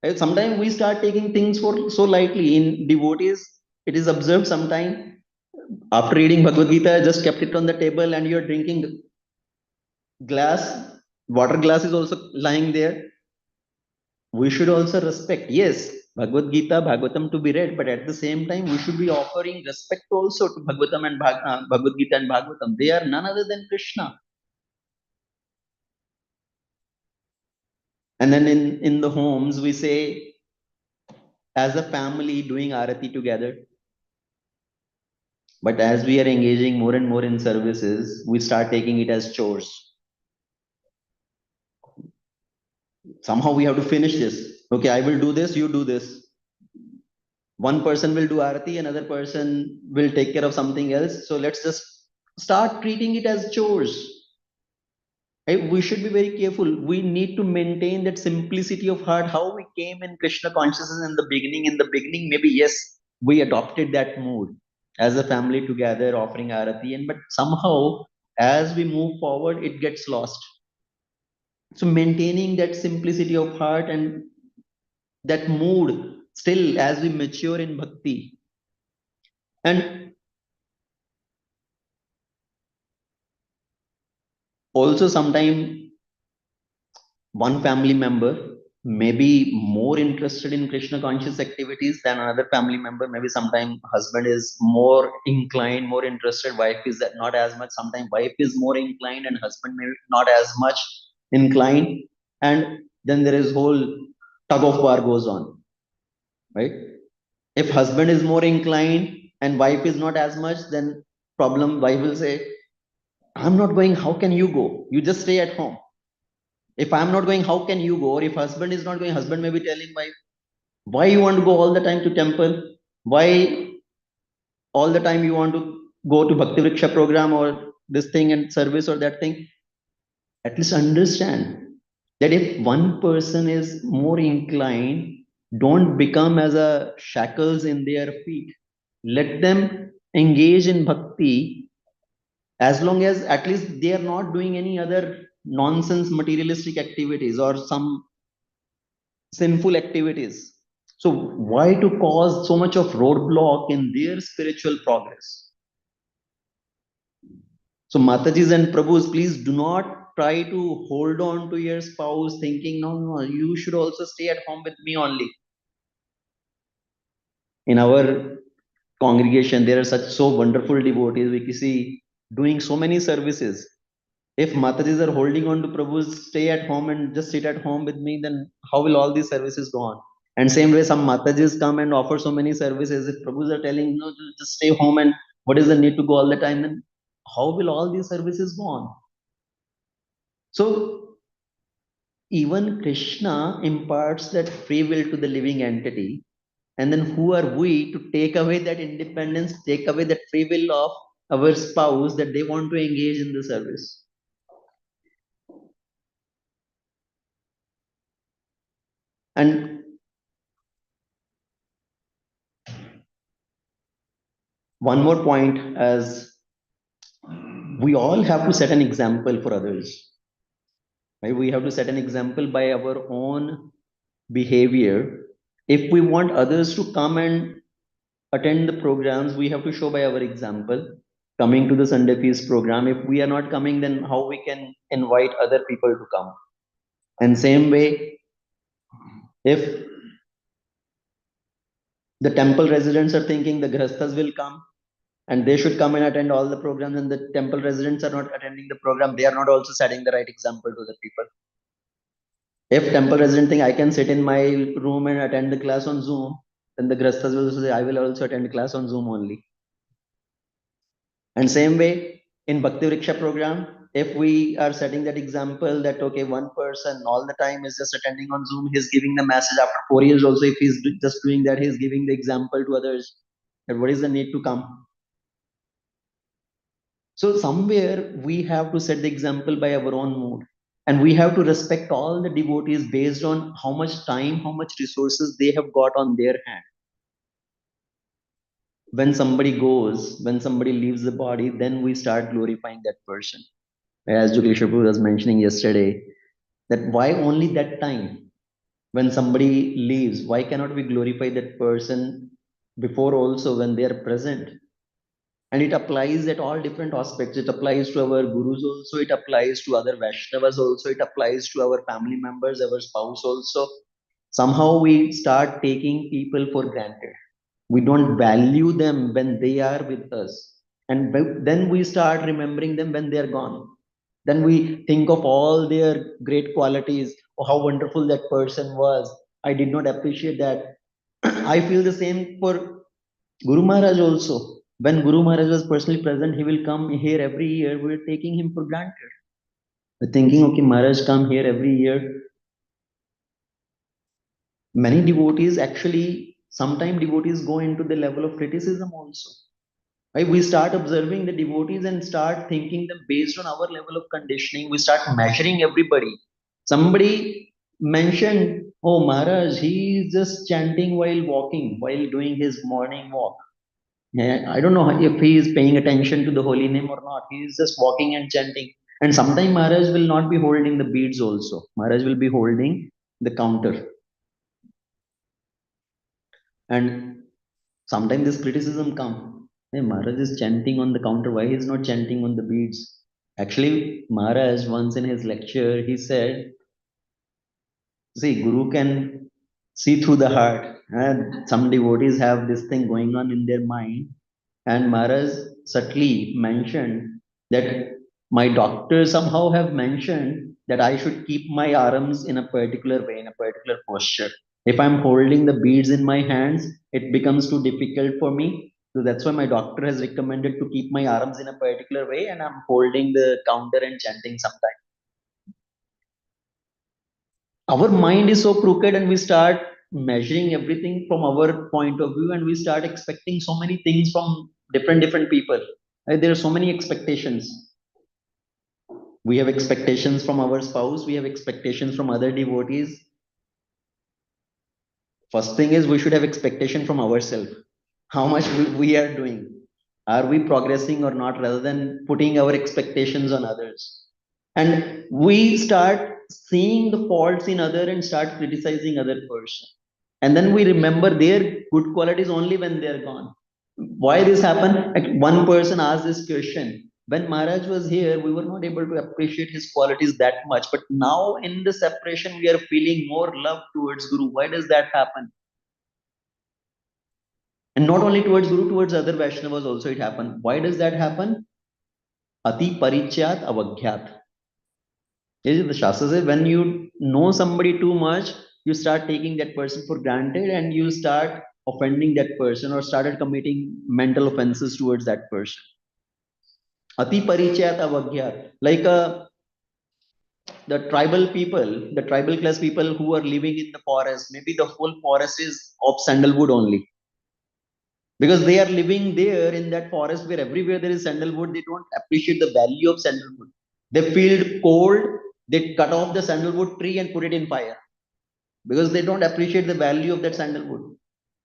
Right? Sometimes we start taking things for so lightly. In devotees, it is observed sometime after reading Bhagavad Gita, just kept it on the table and you're drinking glass, water glass is also lying there. We should also respect, yes, Bhagavad Gita, Bhagavatam to be read, but at the same time, we should be offering respect also to Bhagavatam and Bhagavad Gita and Bhagavatam. They are none other than Krishna. And then in the homes, we say, as a family, doing arati together. But as we are engaging more and more in services, we start taking it as chores. Somehow we have to finish this. Okay, I will do this, you do this. One person will do arati, another person will take care of something else. So let's just start treating it as chores. Right? We should be very careful. We need to maintain that simplicity of heart. How we came in Krishna consciousness in the beginning. In the beginning, maybe yes, we adopted that mood as a family together, offering arati, and but somehow as we move forward, it gets lost. So maintaining that simplicity of heart and that mood still as we mature in bhakti. And also sometimes one family member may be more interested in Krishna conscious activities than another family member. Maybe sometimes husband is more inclined, more interested. Wife is that not as much. Sometimes wife is more inclined and husband may not as much inclined. And then there is whole tug of war goes on, right? If husband is more inclined and wife is not as much, then problem wife will say, I'm not going. How can you go? You just stay at home. If I'm not going, how can you go? Or if husband is not going, husband may be telling wife, why you want to go all the time to temple? Why all the time you want to go to Bhakti Vriksha program or this thing and service or that thing? At least understand that if one person is more inclined, don't become as a shackles in their feet. Let them engage in bhakti as long as at least they are not doing any other nonsense materialistic activities or some sinful activities. So why to cause so much of roadblock in their spiritual progress? So Matajis and Prabhus, please do not try to hold on to your spouse thinking, no, no, you should also stay at home with me only. In our congregation, there are such so wonderful devotees. We can see doing so many services. If Matajis are holding on to Prabhu's stay at home and just sit at home with me, then how will all these services go on? And same way, some Matajis come and offer so many services. If Prabhus are telling, no, just stay home and what is the need to go all the time, then how will all these services go on? So even Krishna imparts that free will to the living entity. And then who are we to take away that independence, take away that free will of our spouse that they want to engage in the service? And one more point, as we all have to set an example for others. Right? We have to set an example by our own behavior. If we want others to come and attend the programs, we have to show by our example. Coming to the Sunday Feast program, if we are not coming, then how we can invite other people to come? And same way, if the temple residents are thinking the grahasthas will come and they should come and attend all the programs, and the temple residents are not attending the program, they are not also setting the right example to the people. If temple resident think I can sit in my room and attend the class on Zoom, then the grasthas will say I will also attend class on Zoom only. And same way in Bhakti Vriksha program, if we are setting that example that okay, one person all the time is just attending on Zoom, he's giving the message after 4 years also, if he's just doing that, he's giving the example to others that what is the need to come. So somewhere we have to set the example by our own mood. And we have to respect all the devotees based on how much time, how much resources they have got on their hand. When somebody goes, when somebody leaves the body, then we start glorifying that person. As Jugeshwar Prabhu was mentioning yesterday, that why only that time when somebody leaves, why cannot we glorify that person before also when they are present? And it applies at all different aspects. It applies to our gurus also, it applies to other Vaishnavas also, it applies to our family members, our spouse also. Somehow we start taking people for granted. We don't value them when they are with us. And then we start remembering them when they are gone. Then we think of all their great qualities. Oh, how wonderful that person was. I did not appreciate that. I feel the same for Guru Maharaj also. When Guru Maharaj was personally present, he will come here every year. We're taking him for granted. We're thinking, okay, Maharaj come here every year. Many devotees actually, sometimes devotees go into the level of criticism also. Right? We start observing the devotees and start thinking them based on our level of conditioning. We start measuring everybody. Somebody mentioned, oh, Maharaj, he is just chanting while walking, while doing his morning walk. Yeah, I don't know if he is paying attention to the holy name or not. He is just walking and chanting. And sometimes Maharaj will not be holding the beads also. Maharaj will be holding the counter. And sometimes this criticism come. Hey, Maharaj is chanting on the counter. Why he is not chanting on the beads? Actually, Maharaj once in his lecture he said, "See, Guru can see through the heart." And some devotees have this thing going on in their mind. And Maharaj subtly mentioned that my doctors somehow have mentioned that I should keep my arms in a particular way, in a particular posture. If I'm holding the beads in my hands, it becomes too difficult for me. So that's why my doctor has recommended to keep my arms in a particular way, and I'm holding the counter and chanting sometimes. Our mind is so crooked, and we start measuring everything from our point of view, and we start expecting so many things from different people. There are so many expectations. We have expectations from our spouse, we have expectations from other devotees. First thing is we should have expectation from ourselves. How much we are doing, are we progressing or not, rather than putting our expectations on others. And we start seeing the faults in other and start criticizing other person, and then we remember their good qualities only when they are gone. Why this happened? Like, one person asked this question, when Maharaj was here we were not able to appreciate his qualities that much, but now in the separation we are feeling more love towards Guru. Why does that happen? And not only towards Guru, towards other Vaishnavas also it happened. Why does that happen? Ati parichyat avaghyat. The Shastra says when you know somebody too much, you start taking that person for granted and you start offending that person or started committing mental offenses towards that person. Ati parichayat avaghyat. Like the tribal people, the tribal class people who are living in the forest, maybe the whole forest is of sandalwood only. Because they are living there in that forest where everywhere there is sandalwood, they don't appreciate the value of sandalwood. They feel cold, they cut off the sandalwood tree and put it in fire because they don't appreciate the value of that sandalwood.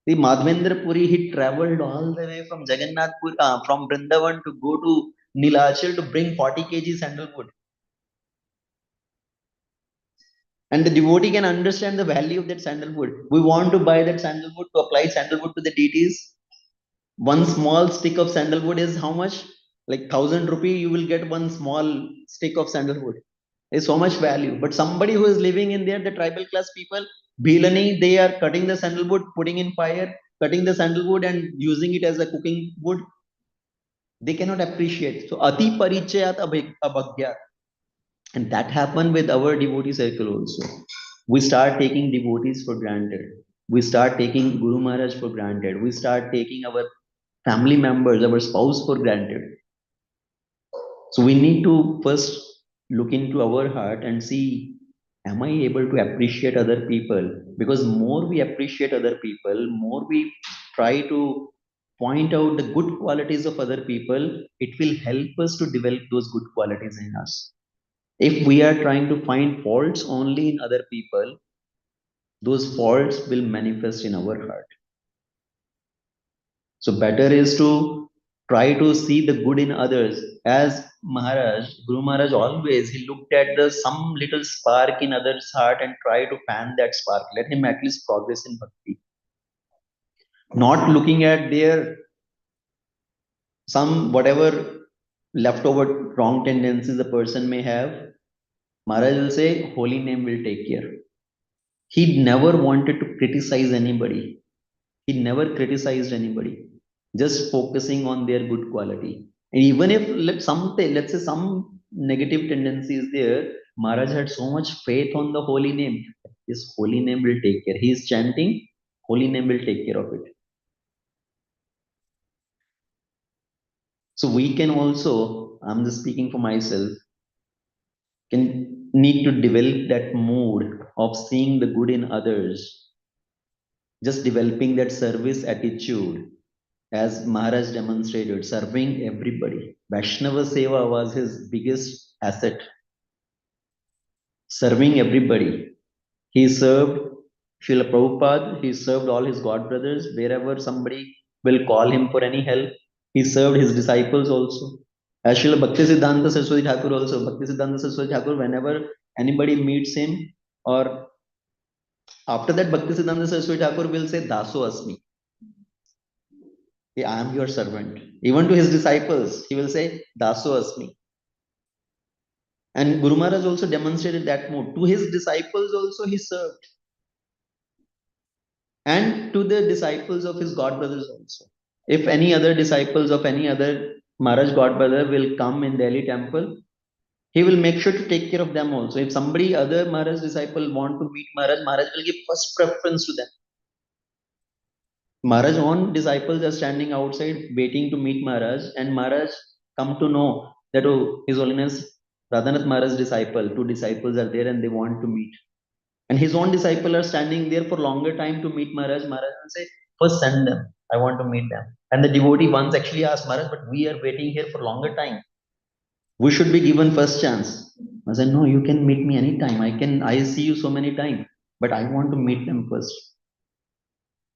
The Madhvendra Puri, he traveled all the way from Jagannath Puri, from Vrindavan to go to Nilachal to bring 40 kg sandalwood. And the devotee can understand the value of that sandalwood. We want to buy that sandalwood to apply sandalwood to the deities. One small stick of sandalwood is how much? Like 1,000 rupee, you will get one small stick of sandalwood. Is so much value. But somebody who is living in there, the tribal class people, Bhilani, they are cutting the sandalwood, putting in fire, cutting the sandalwood and using it as a cooking wood. They cannot appreciate. So ati parichayat abhagya. And that happened with our devotee circle also. We start taking devotees for granted. We start taking Guru Maharaj for granted. We start taking our family members, our spouse for granted. So we need to first look into our heart and see, am I able to appreciate other people? Because more we appreciate other people, more we try to point out the good qualities of other people, it will help us to develop those good qualities in us. If we are trying to find faults only in other people, those faults will manifest in our heart. So better is to Try to see the good in others. As Maharaj, Guru Maharaj always, he looked at the some little spark in others' heart and try to fan that spark. Let him at least progress in bhakti. Not looking at their some whatever leftover wrong tendencies a person may have. Maharaj will say, holy name will take care. He never wanted to criticize anybody. He never criticized anybody, just focusing on their good quality. And even if let's say some negative tendency is there, Maharaj had so much faith on the holy name. His holy name will take care. He is chanting, holy name will take care of it. So we can also, I'm just speaking for myself, can need to develop that mood of seeing the good in others, just developing that service attitude as Maharaj demonstrated, serving everybody. Vaishnava Seva was his biggest asset, serving everybody. He served Srila Prabhupada, he served all his god brothers, wherever somebody will call him for any help. He served his disciples also. As Srila Bhaktisiddhanta Saraswati Thakur also, Bhaktisiddhanta Saraswati Thakur, whenever anybody meets him, or after that, Bhaktisiddhanta Saraswati Thakur will say, Daso Asmi. I am your servant. Even to his disciples, he will say, Daso Asmi. And Guru Maharaj also demonstrated that mood. To his disciples also he served. And to the disciples of his god brothers also. If any other disciples of any other Maharaj god brother will come in Delhi temple, he will make sure to take care of them also. If somebody other Maharaj disciple want to meet Maharaj, Maharaj will give first preference to them. Maharaj's own disciples are standing outside waiting to meet Maharaj, and Maharaj come to know that oh, His Holiness Radhanath Maharaj's disciple, two disciples are there and they want to meet. And his own disciple are standing there for longer time to meet Maharaj. Maharaj will say, first send them. I want to meet them. And the devotee once actually asked Maharaj, but we are waiting here for longer time. We should be given first chance. I said, no, you can meet me anytime. I see you so many times, but I want to meet them first.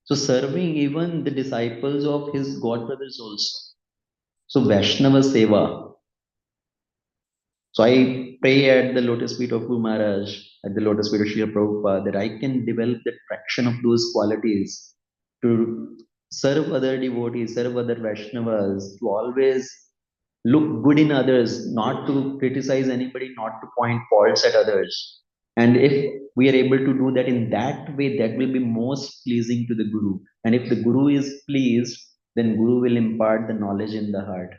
So serving even the disciples of his god brothers also. So Vaishnava Seva. So I pray at the lotus feet of Guru Maharaj, at the lotus feet of Srila Prabhupada, that I can develop that fraction of those qualities to serve other devotees, serve other Vaishnavas, to always look good in others, not to criticize anybody, not to point faults at others. And if we are able to do that in that way, that will be most pleasing to the Guru. And if the Guru is pleased, then Guru will impart the knowledge in the heart.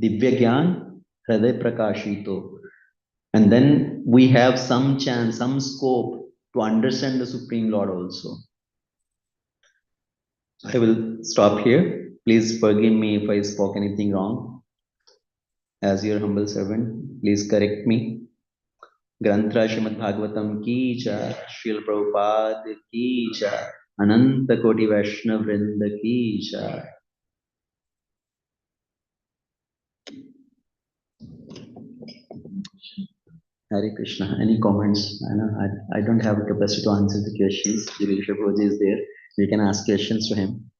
Divya Gyan, Hriday Prakashito. And then we have some chance, some scope to understand the Supreme Lord also. I will stop here. Please forgive me if I spoke anything wrong. As your humble servant, please correct me. Grantra Srimad Bhagavatam ki jai, Srila Prabhupada ki jai, Ananta Koti Vaishnav Vrinda ki jai. Hare Krishna. Any comments? I don't have a capacity to answer the questions. Jirisha Prabhuji is there. We can ask questions to him.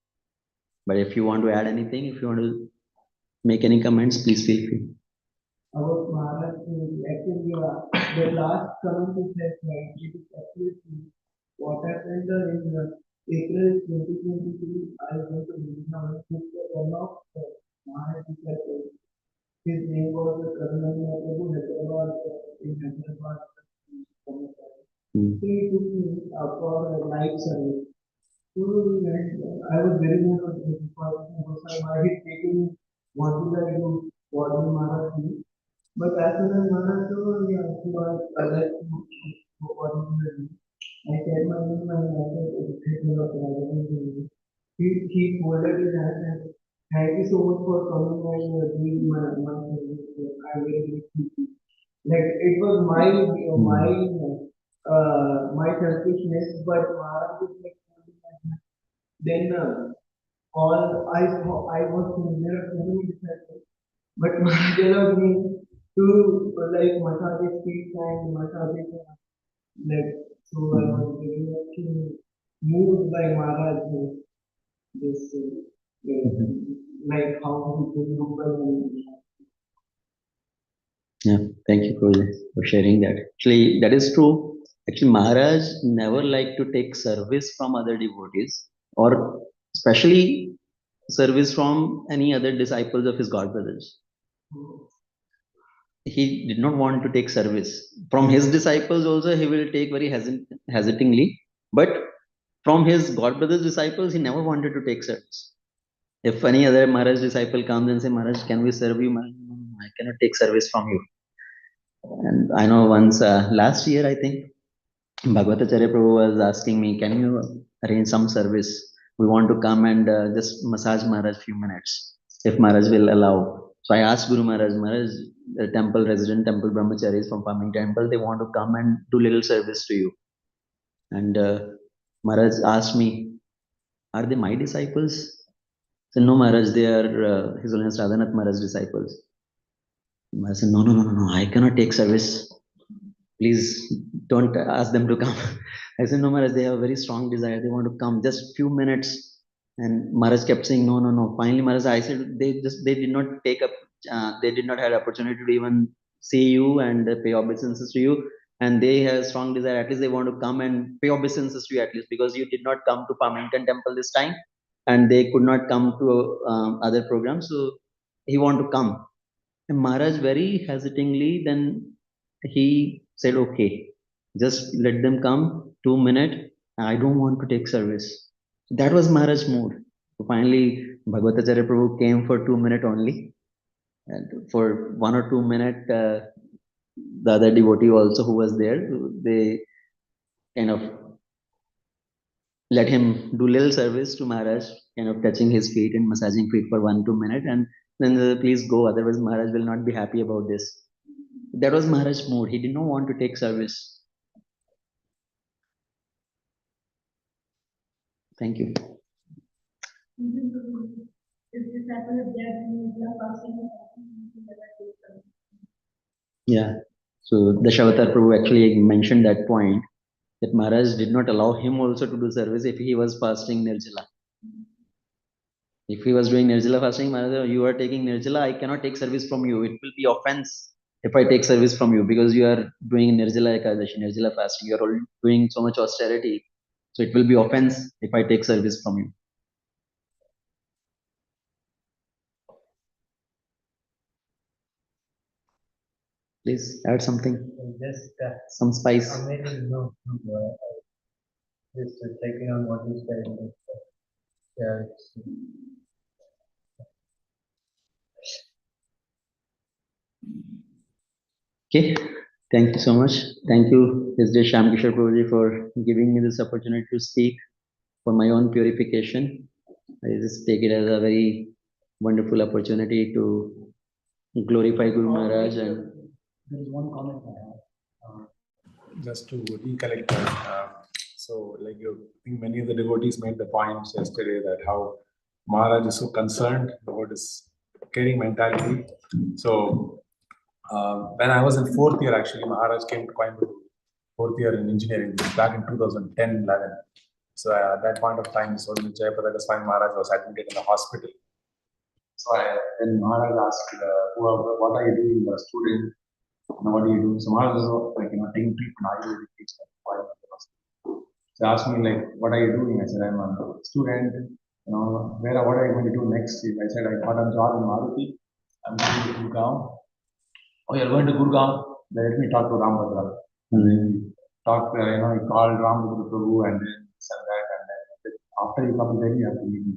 But if you want to add anything, if you want to make any comments, please feel free. About Maharaj, actually, the last comment is that it is absolutely what happened in April 2023. I went to Vrindavan, took the one of Maharaj disciples. His name was Karunanina Prabhu, Hyderabad, in Hyderabad. He took me for a night service. So I was very much because I had taken what did I do, what did Maharaj do. But as soon as Maharaj told me, I was like, what did I do? I said my name and I said, he folded his hands and thank you so much for coming and doing my service. I really appreciate it. Like it was my selfishness, but Maharaj is like then all I was there are so many disciples, but Maharaj allowed me to like massage his feet and massage his leg. So I was very much moved by Maharaj. This like how he could look well. Yeah, thank you for sharing that. Actually, that is true. Actually, Maharaj never liked to take service from other devotees, or especially service from any other disciples of his God brothers. He did not want to take service from his disciples. Also, he will take very hesitatingly, but from his God brothers disciples, he never wanted to take service. If any other Maharaj disciple comes and say, Maharaj, can we serve you? Maharaj, no, no, I cannot take service from you. And I know once last year, I think Bhagavatacharya Prabhu was asking me, can you arrange some service? We want to come and just massage Maharaj few minutes, if Maharaj will allow. So I asked Guru Maharaj, Maharaj, the temple resident, temple brahmacharis from Farming Temple, they want to come and do little service to you. And Maharaj asked me, are they my disciples? I said, no, Maharaj, they are His Holiness Radhanath Maharaj disciples. Maharaj said, no, no, no, no, no, I cannot take service. Please don't ask them to come. I said, no, Maharaj, they have a very strong desire. They want to come just few minutes. And Maharaj kept saying, no, no, no. Finally, Maharaj, I said, they did not take up, they did not have opportunity to even see you and pay obeisances to you. And they have strong desire. At least they want to come and pay obeisances to you at least, because you did not come to Farmington Temple this time, and they could not come to other programs. So he want to come. And Maharaj very hesitatingly then he said, okay, just let them come 2 minutes. I don't want to take service. That was Maharaj's mood. So finally, Bhagavatacharya Prabhu came for 2 minutes only. And for 1 or 2 minutes, the other devotee also who was there, they kind of let him do little service to Maharaj, kind of touching his feet and massaging feet for 1 2 minutes, and then please go. Otherwise, Maharaj will not be happy about this. That was Maharaj's mood. He did not want to take service. Thank you. Yeah. So Dashavatar Prabhu actually mentioned that point, that Maharaj did not allow him also to do service if he was fasting Nirjala. If he was doing Nirjala fasting, Maharaj, you are taking Nirjala, I cannot take service from you. It will be offense if I take service from you, because you are doing Nirjala Ekadashi, Nirjala fasting. You are already doing so much austerity. So it will be offense if I take service from you. Please add something. Just Some spice. amazing, no, just checking on what you said. Yeah, Okay. Thank you so much. Thank you, SJ Shamkishore Prabhuji, for giving me this opportunity to speak for my own purification. I just take it as a very wonderful opportunity to glorify Guru Maharaj. And there is one comment I have. Just to recollect that, like I think many of the devotees made the points yesterday that how Maharaj is so concerned about his caring mentality. So when I was in fourth year, actually, Maharaj came to Coimbatore, fourth year in engineering, this is back in 2010-11. So at that point of time, so Jayapada Swami Maharaj was admitted in the hospital. So then Maharaj asked, what are you doing, the student? What do you do? So Maharaj was like, taking treatment, Ayurvedic treatment. So he asked me like, what are you doing? I said, I'm a student. What are you going to do next? I said, I got a job in Maruti. I'm going to Gurgaon. Oh, you're going to Gurgaon? Then let me talk to Rambhadra. And then he talked, he called Rambhadra Prabhu and then said that. And then after you come, then you have to meet me.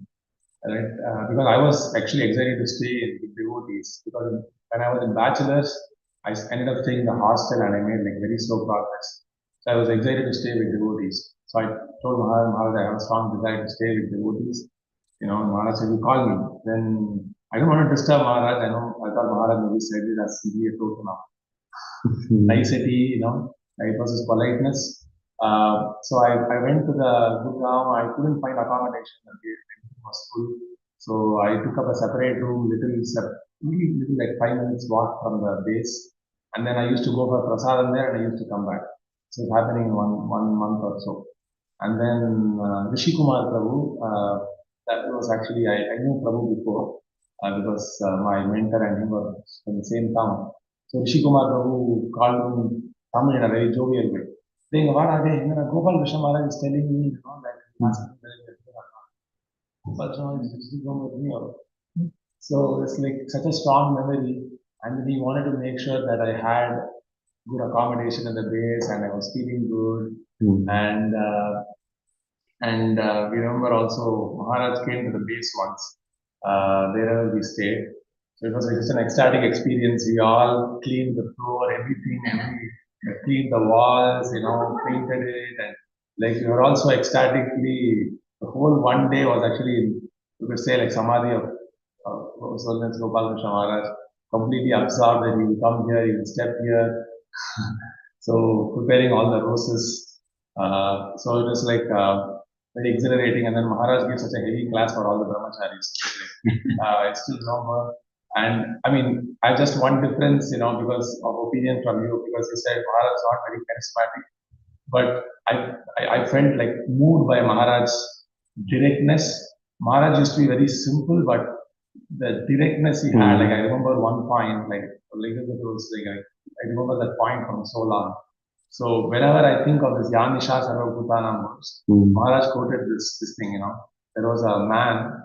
Right? Because I was actually excited to stay with devotees. Because when I was in bachelor's, I ended up staying in the hostel and I made like very slow progress. So I was excited to stay with devotees. So I told Maharaj, I have a strong desire to stay with devotees. Maharaj said, you call me. Then I don't want to disturb Maharaj. I thought Maharaj maybe said it as simply a token of nicety, it was his politeness. So I went to the Gurgaon. I couldn't find accommodation. It was full. So I took up a separate room, little like 5 minutes walk from the base. And then I used to go for prasadam there and I used to come back. So it's happening in one month or so. And then Rishi Kumar Prabhu, that was actually, I knew Prabhu before. because my mentor and him were from the same town. So Rishi Kumar Prabhu called me Tamil in a very jovial way. Saying, what are they? Gopal Krishna Maharaj is telling me, that he asked me Gopal Krishna Maharaj is going with me. So it's like such a strong memory. And then he wanted to make sure that I had good accommodation in the base and I was feeling good. And we remember also Maharaj came to the base once, wherever we stayed. So it was just an ecstatic experience. We all cleaned the floor, everything, cleaned the walls, painted it, and like we were also ecstatically. The whole one day was actually, you could say, like samadhi of Gopal Krishna Maharaj, completely absorbed that he will come here, he will step here. So preparing all the roses. So it was like very exhilarating. And then Maharaj gave such a heavy class for all the brahmacharis. I still remember. And I mean, I just one difference, because of opinion from you, because you said Maharaj is not very charismatic. But I felt like moved by Maharaj's directness. Maharaj used to be very simple, but the directness he had, like I remember one point, like it was like I remember that point from so long. So whenever I think of this Yanisha Sarvabhutanam verse, Maharaj quoted this thing, there was a man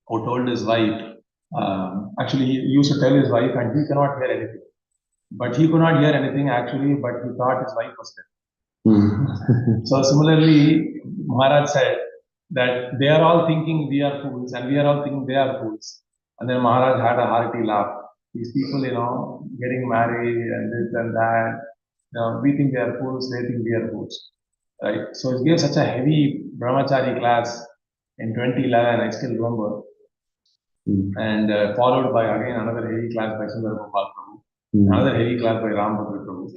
who told his wife, actually he used to tell his wife and he cannot hear anything. But he could not hear anything actually, but he thought his wife was dead. So similarly, Maharaj said that they are all thinking we are fools and we are all thinking they are fools. And then Maharaj had a hearty laugh. These people, getting married and this and that, we think they are fools, they think we are fools. Right? So he gave such a heavy brahmachari class in 2011, I still remember. And followed by again another heavy class by Sundar Gopal Prabhu, another heavy class by Ram Bhadra Prabhu.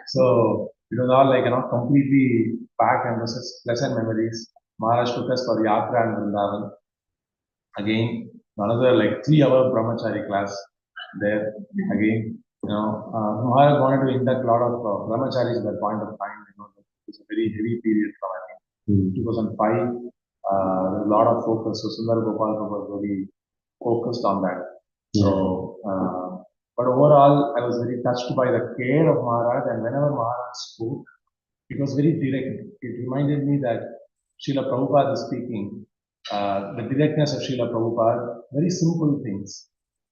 So it was all like, completely packed and was such pleasant memories. Maharaj took us for Yatra and Vrindavan. Again, another like 3-hour brahmachari class there. Again, Maharaj wanted to induct a lot of brahmacharis at that point of time. It was a very heavy period from I think 2005. There was a lot of focus. So Sundar Gopal was very focused on that. So, but overall, I was very touched by the care of Maharaj, and whenever Maharaj spoke, it was very direct. It reminded me that Srila Prabhupada is speaking. The directness of Srila Prabhupada, very simple things,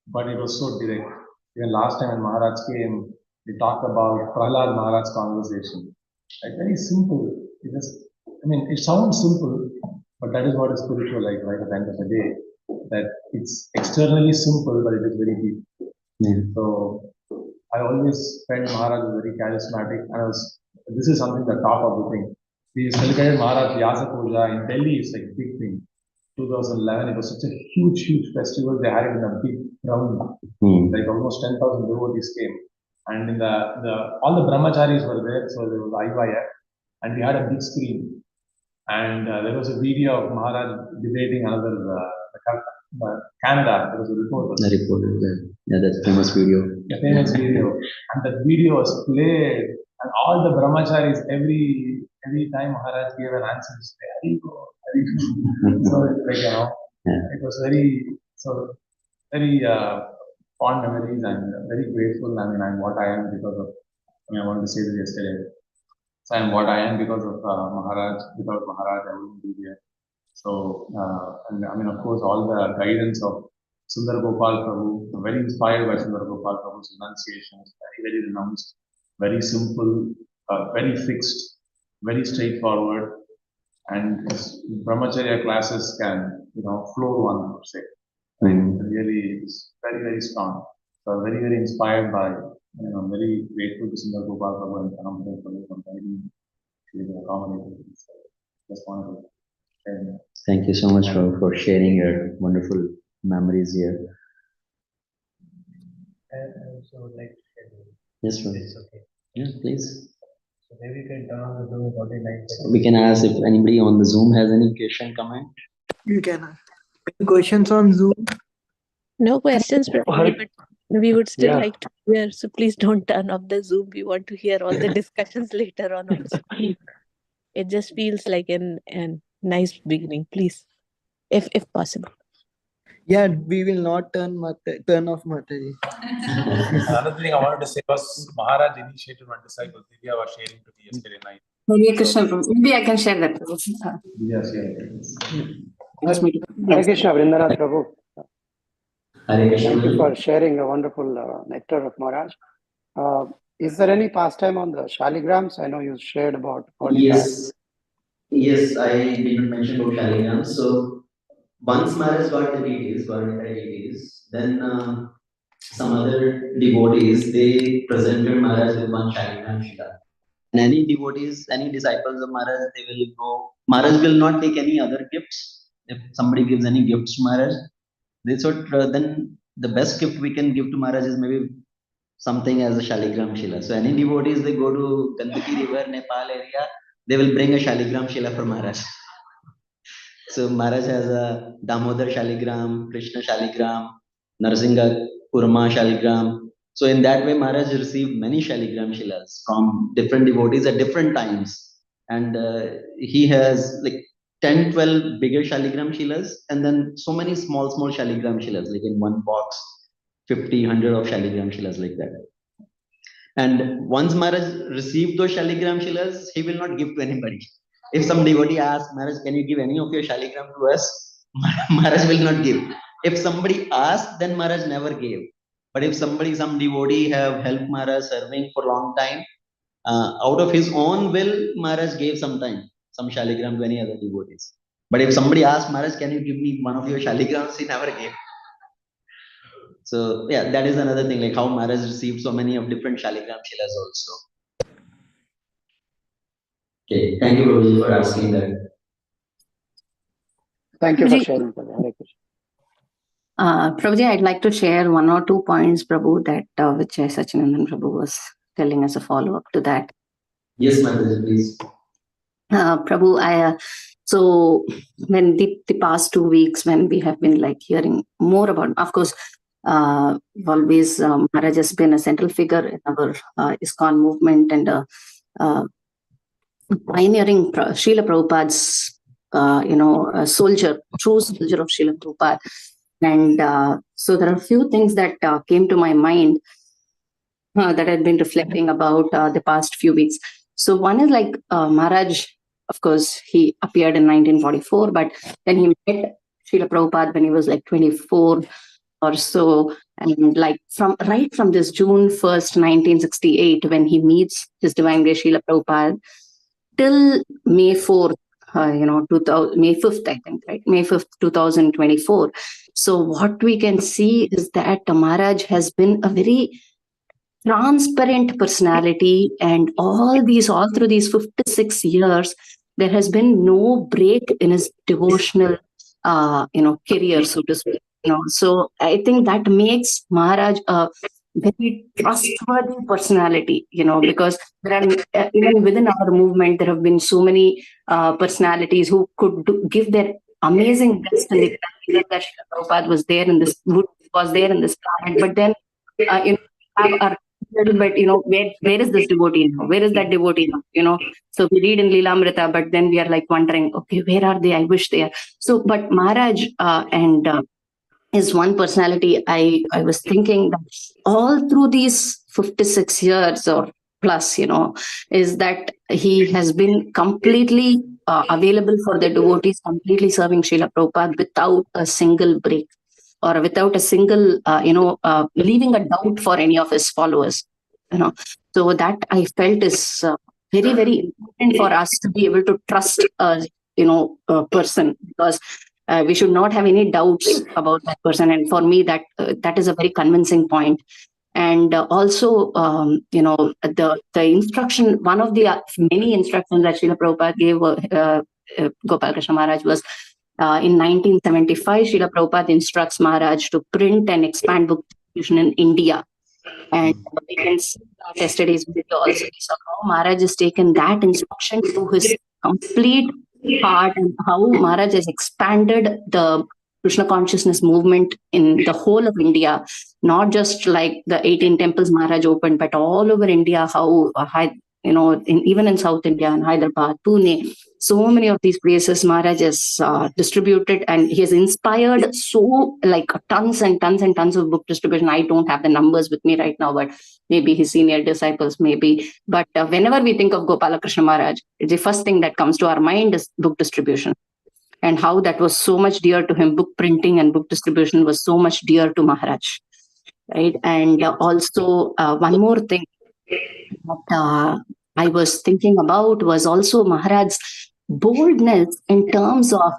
but it was so direct. Even last time when Maharaj came, we talked about Prahlad Maharaj's conversation. Like very simple. It sounds simple, but that is what is spiritual like, right at the end of the day. That it's externally simple, but it is very deep. So I always felt Maharaj was very charismatic, and this is something the top of the thing. We celebrated Maharaj Vyasa Puja in Delhi. It's like a big thing. 2011, it was such a huge festival. They had it in a big ground, like almost 10,000 devotees came, and in all the brahmacharis were there. So there was IYF, and we had a big screen, and there was a video of Maharaj debating another Canada. There was a reporter. The reporter, yeah, that's famous video. A famous video, and that video was played, and all the brahmacharis every time Maharaj gave an answer, say, Hariko, Hariko. So it's like, it was very fond memories and very grateful. I'm what I am because of, I wanted to say this yesterday. So I'm what I am because of Maharaj. Without Maharaj, I wouldn't be here. So, and of course, all the guidance of Sundar Gopal Prabhu, very inspired by Sundar Gopal Prabhu's enunciations, very renounced, very simple, very fixed, very straightforward, and brahmacharya classes can, floor one, I would say. Really, it's very strong. So I'm very inspired by, very grateful to Sundar Gopal Prabhu and Kanam for guiding to accommodate. Just wanted to share that. Thank you so much for sharing your wonderful memories here. And I also like to share. Yes, sir. It's okay. Yeah, please. So maybe you can turn on the Zoom about 9:30. We can ask if anybody on the Zoom has any question, comment. You can ask. Any questions on Zoom? No questions, probably, but we would still Yeah. like to hear. So please don't turn off the Zoom. We want to hear all the discussions later on also. It just feels like a nice beginning, please, if possible. Yeah, we will not turn off Mataji. Another thing I wanted to say was Maharaj initiated one disciple, Divya was sharing to me yesterday night. Hare Krishna, Prabhu. Maybe I can share that. Prabhu. Yes, Wants me to- Hare Yes. Krishna, Vrindanath Prabhu. Hare Thank you for sharing a wonderful nectar of Maharaj. Is there any pastime on the Shaligrams? I know you shared about 45. Yes, I didn't mention about Shaligrams. So once Maharaj got the deities, then some other devotees, they presented Maharaj with one Shaligram Shila. And any devotees, any disciples of Maharaj, they will go. Maharaj will not take any other gifts. If somebody gives any gifts to Maharaj, they thought then the best gift we can give to Maharaj is maybe something as a Shaligram Shila. So any devotees, they go to Gandaki River, Nepal area, they will bring a Shaligram Shila for Maharaj. So Maharaj has a Damodar Shaligram, Krishna Shaligram, Narsingha Kurma Shaligram. So in that way, Maharaj received many Shaligram Shilas from different devotees at different times. And he has like 10, 12 bigger Shaligram Shilas and then so many small Shaligram Shilas, like in one box, 50, 100 of Shaligram Shilas like that. And once Maharaj received those Shaligram Shilas, he will not give to anybody. If some devotee asks, Maharaj, can you give any of your Shaligram to us? Maharaj will not give. If somebody asked, then Maharaj never gave. But if some devotee have helped Maharaj serving for a long time, out of his own will, Maharaj gave some Shaligram to any other devotees. But if somebody asked, Maharaj, can you give me one of your Shaligrams? He never gave. So yeah, that is another thing, like how Maharaj received so many of different Shaligram Shilas also. Okay, thank you, Prabhuji, for asking that. Thank you for sharing, Prabhu. Hare Krishna. Prabhuji, I'd like to share one or two points, Prabhu, that which Sachinandan Prabhu was telling as a follow-up to that. Yes, Mataji, please. Prabhu, so when the past 2 weeks, when we have been like hearing more about, of course, always Maharaj has been a central figure in our ISKCON movement and pioneering Srila Prabhupada's, soldier, true soldier of Srila Prabhupada. And so there are a few things that came to my mind that I've been reflecting about the past few weeks. So one is like Maharaj, of course, he appeared in 1944, but then he met Srila Prabhupada when he was like 24 or so. And like right from this June 1st, 1968, when he meets His Divine Grace Srila Prabhupada, till May 4th, May 5th, I think, right? May 5th, 2024. So what we can see is that Maharaj has been a very transparent personality, and all through these 56 years, there has been no break in his devotional, career, so to speak. So I think that makes Maharaj a very trustworthy personality, because there are, even within our movement, there have been so many personalities who could give their amazing best in the time that Srila Prabhupada was there in this planet. But then, have our little bit, where is this devotee now? Where is that devotee now? So we read in Leelamrita, but then we are like wondering, okay, where are they? I wish they are. So, but Maharaj is one personality. I was thinking that all through these 56 years or plus, is that he has been completely available for the devotees, completely serving Srila Prabhupada without a single break, or without a single, leaving a doubt for any of his followers. So that I felt is very, very important for us to be able to trust a person, because we should not have any doubts about that person. And for me, that is a very convincing point. And also, the instruction, one of the many instructions that Srila Prabhupada gave Gopal Krishna Maharaj was, in 1975, Srila Prabhupada instructs Maharaj to print and expand book distribution in India. And we can see yesterday's video also, we saw how Maharaj has taken that instruction to his complete heart, and how Maharaj has expanded the Krishna consciousness movement in the whole of India, not just like the 18 temples Maharaj opened, but all over India, how even in South India, in Hyderabad, Pune, so many of these places Maharaj has distributed, and he has inspired tons and tons and tons of book distribution. I don't have the numbers with me right now, but maybe his senior disciples, maybe. But whenever we think of Gopalakrishna Maharaj, the first thing that comes to our mind is book distribution, and how that was so much dear to him. Book printing and book distribution was so much dear to Maharaj, right? And also one more thing that I was thinking about was also Maharaj's boldness in terms of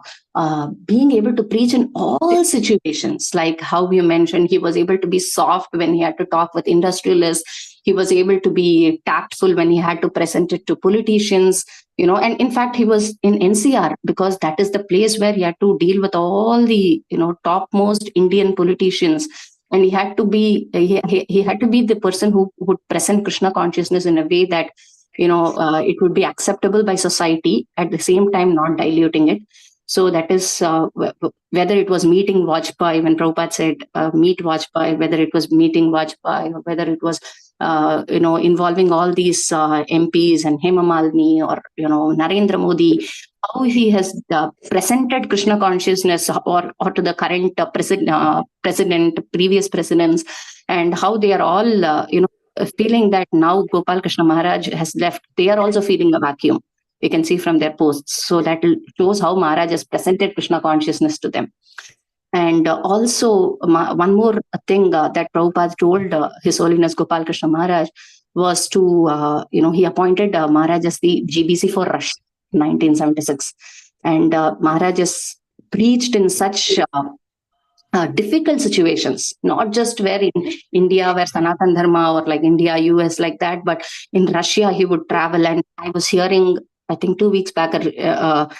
being able to preach in all situations. Like how you mentioned, he was able to be soft when he had to talk with industrialists. He was able to be tactful when he had to present it to politicians. And in fact, he was in NCR because that is the place where he had to deal with all the topmost Indian politicians, and he had to be he had to be the person who would present Krishna consciousness in a way that it would be acceptable by society, at the same time not diluting it. So that is whether it was meeting Vajpayee, when Prabhupada said meet Vajpayee, whether it was meeting Vajpayee, or whether it was involving all these MPs and Hema Malini or Narendra Modi, how he has presented Krishna consciousness or to the current president, previous presidents, and how they are all feeling that now Gopal Krishna Maharaj has left. They are also feeling a vacuum. We can see from their posts. So that shows how Maharaj has presented Krishna consciousness to them. And also one more thing that Prabhupada told His Holiness Gopal Krishna Maharaj was to, he appointed Maharaj as the GBC for Russia in 1976. And Maharaj has preached in such difficult situations, not just where in India, where Sanatan Dharma, or like India, US, like that, but in Russia, he would travel. And I was hearing, I think 2 weeks back, a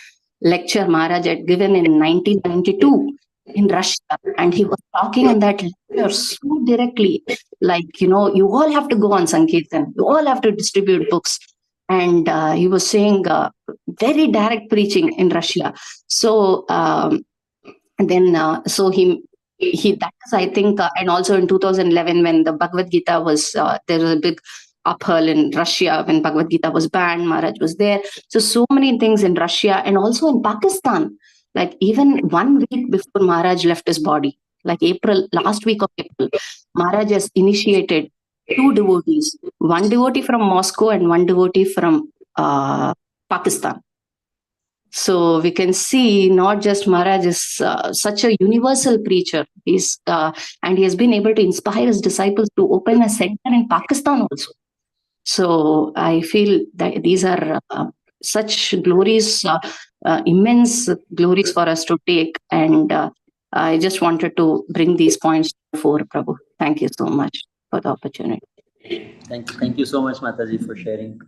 lecture Maharaj had given in 1992 in Russia, and he was talking in that lecture so directly, like, you all have to go on Sankirtan, you all have to distribute books. And he was saying very direct preaching in Russia. So, and then so he that is, I think, and also in 2011 when the Bhagavad Gita was there was a big upheaval in Russia when Bhagavad Gita was banned. Maharaj was there. So many things in Russia and also in Pakistan. Like even 1 week before Maharaj left his body, like last week of April, Maharaj has initiated 2 devotees, one devotee from Moscow and one devotee from Pakistan. So we can see not just Maharaj is such a universal preacher. And he has been able to inspire his disciples to open a center in Pakistan also. So I feel that these are such glories, immense glories for us to take. And I just wanted to bring these points before Prabhu. Thank you so much for the opportunity. Thank you so much, Mataji, for sharing.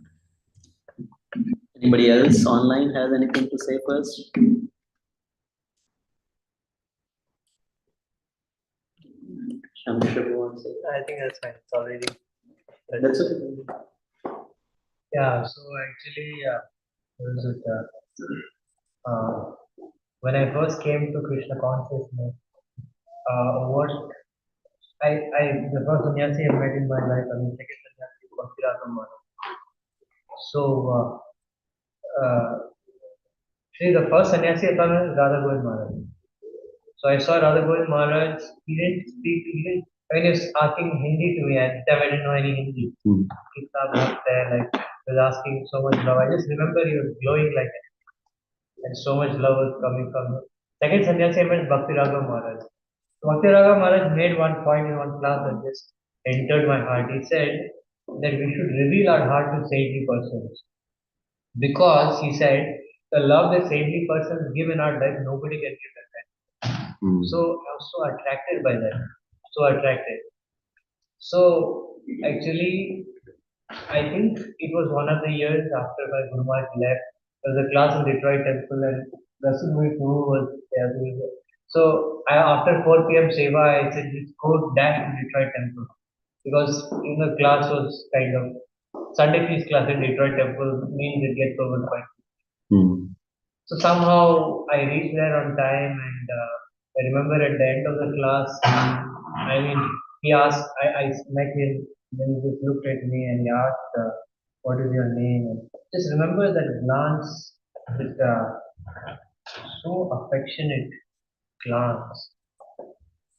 Anybody else online has anything to say first? I think that's fine. It's already. That's okay. Yeah. So actually, what was it? When I first came to Krishna consciousness, what the first sannyasi I met in my life, I mean, second sannyasi, Bhakti Raghava. So, see, the first sannyasi I saw was Radha Govind Maharaj. So I saw Radha Govind Maharaj. He didn't speak. When he was asking Hindi to me, at the time I didn't know any Hindi. Kitna bahut hai, like he was asking so much love. I just remember he was glowing like that, and so much love was coming from him. Second sannyasi I met Bhakti Raghava Maharaj. Bhakti Raghava Maharaj made one point in one class that just entered my heart. He said that we should reveal our heart to saintly persons. Because he said, the love that saintly persons give in our life, nobody can give that. So I was so attracted by that. So attracted. So actually, I think it was one of the years after my Guru Maharaj left. There was a class in Detroit Temple and Rasul Prabhu was there. So after 4 p.m. Seva, I said, let's go dash to Detroit Temple. Because class was kind of Sunday feast class in Detroit Temple means it gets over quite. So somehow I reached there on time, and I remember at the end of the class, I mean, he asked, I met him, then he just looked at me and he asked, what is your name? And just remember that glance, that so affectionate glance.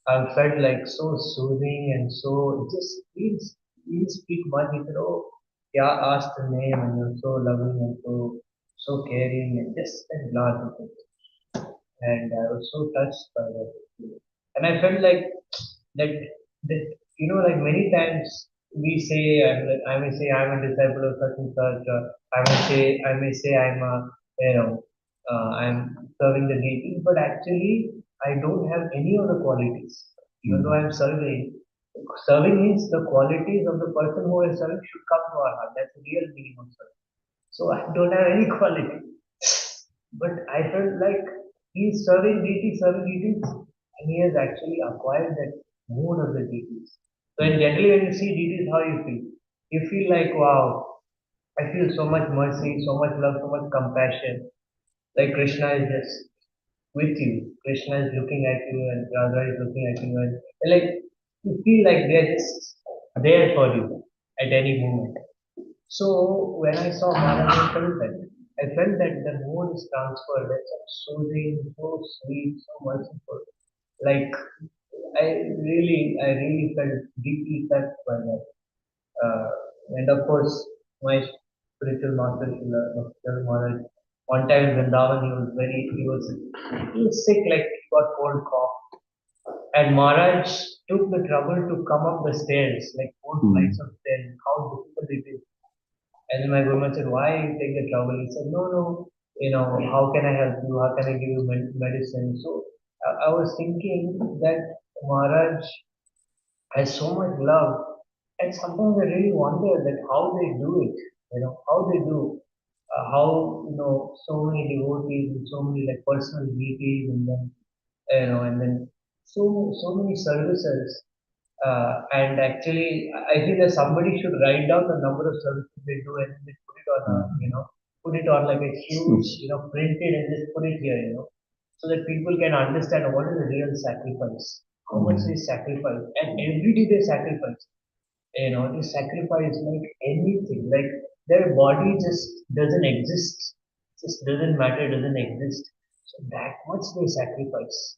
I felt like so soothing and so it just didn't speak much. He said, "Oh, yeah, ask the name and you're so loving and so caring and just that glance." And I was so touched by that. And I felt like that that like many times we say I may say I'm a disciple of such and such, I may say I'm a I'm serving the deity, but actually I don't have any of the qualities. Even though I'm serving means the qualities of the person who is serving should come to our heart. That's the real meaning of serving. So I don't have any quality. But I felt like he's serving deities, and he has actually acquired that mood of the deities. So in generally when you see deities, how you feel? You feel like, wow, I feel so much mercy, so much love, so much compassion. Like Krishna is just with you. Krishna is looking at you and Radha is looking at you and like you feel like they're just there for you at any moment. So when I saw Maharaj, I felt that the mood is transferred. That's so soothing, so sweet, so merciful. Like I really felt deeply touched by that. Uh, and of course, my spiritual master, Srila Maharaj, one time in Vrindavan, he was sick, like he got cold cough. And Maharaj took the trouble to come up the stairs, like 4 flights of stairs. How difficult it is. And then my Guru said, why you take the trouble? He said, no, how can I help you? How can I give you medicine? So I was thinking that Maharaj has so much love. And sometimes I really wonder that how they do it, how they do, how, so many devotees and so many like personal deities and then so many services. And actually, I think that somebody should write down the number of services they do and they put it on put it on like a huge, printed and just put it here, so that people can understand what is the real sacrifice, how much they sacrifice, and every day they sacrifice. They sacrifice like anything, like their body just doesn't exist, just doesn't matter, doesn't exist. So that much they sacrifice.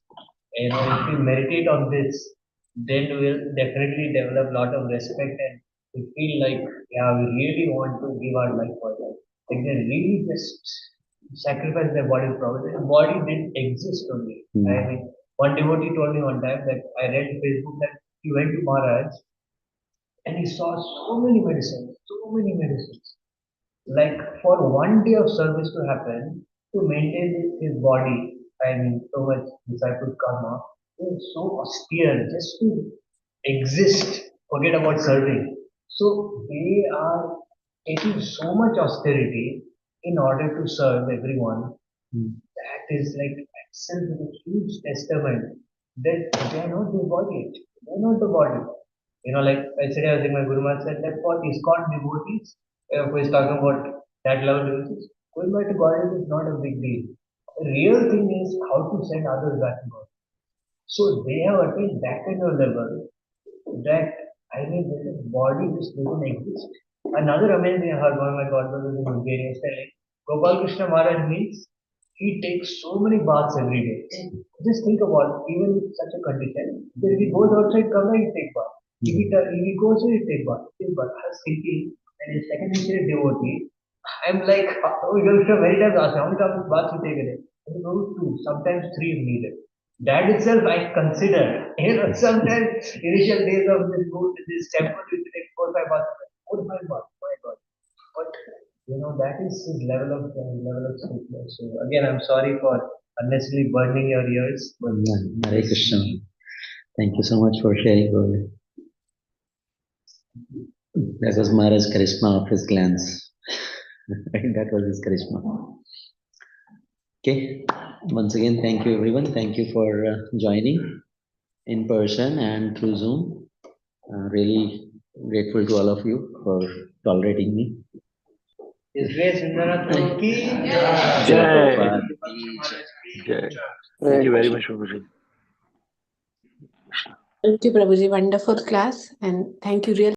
If we meditate on this, then we'll definitely develop a lot of respect and we feel like, yeah, we really want to give our life for that. Like they really just sacrifice their body for it. The body didn't exist only. I mean, one devotee told me one time that I read in Facebook that he went to Maharaj and he saw so many medicines. Like for one day of service to happen, to maintain his body, I mean, so much disciple karma, is so austere just to exist, forget about serving. So they are taking so much austerity in order to serve everyone. That is like itself a huge testament that they are not the body, they are not the body. Like yesterday I think my Guru Maharaj said that for ISKCON devotees, who is talking about that level devotees, going back to God is not a big deal. The real thing is how to send others back to God. So they have attained that kind of level that I mean the body just doesn't exist. Another amazing I heard one of my godbrothers in Bulgaria is telling Gopal Krishna Maharaj means he takes so many baths every day. Just think about even with such a condition. If he goes outside, come back, he take bath. If he goes here, he take bath. Take bath. I was thinking, and his second nature devotee, I'm like, oh, you have to many times ask, how many times baths you take a day? He goes two, sometimes three if needed. That itself I consider. Sometimes initial days of this temple, you take 4 5 baths. 4 5 baths, my God. But that is his level of sweetness. So again, I'm sorry for unnecessarily burning your ears. But Hare Krishna. Thank you so much for sharing, Gauri. That was Maharaj's charisma of his glance. That was his charisma. Okay. Once again, thank you everyone. Thank you for joining in person and through Zoom. Really grateful to all of you for tolerating me. HG Vrindanath Prabhu ki Jai. Jai. Thank you very much, Prabhuji. Thank you, Prabhuji. Wonderful class, and thank you really.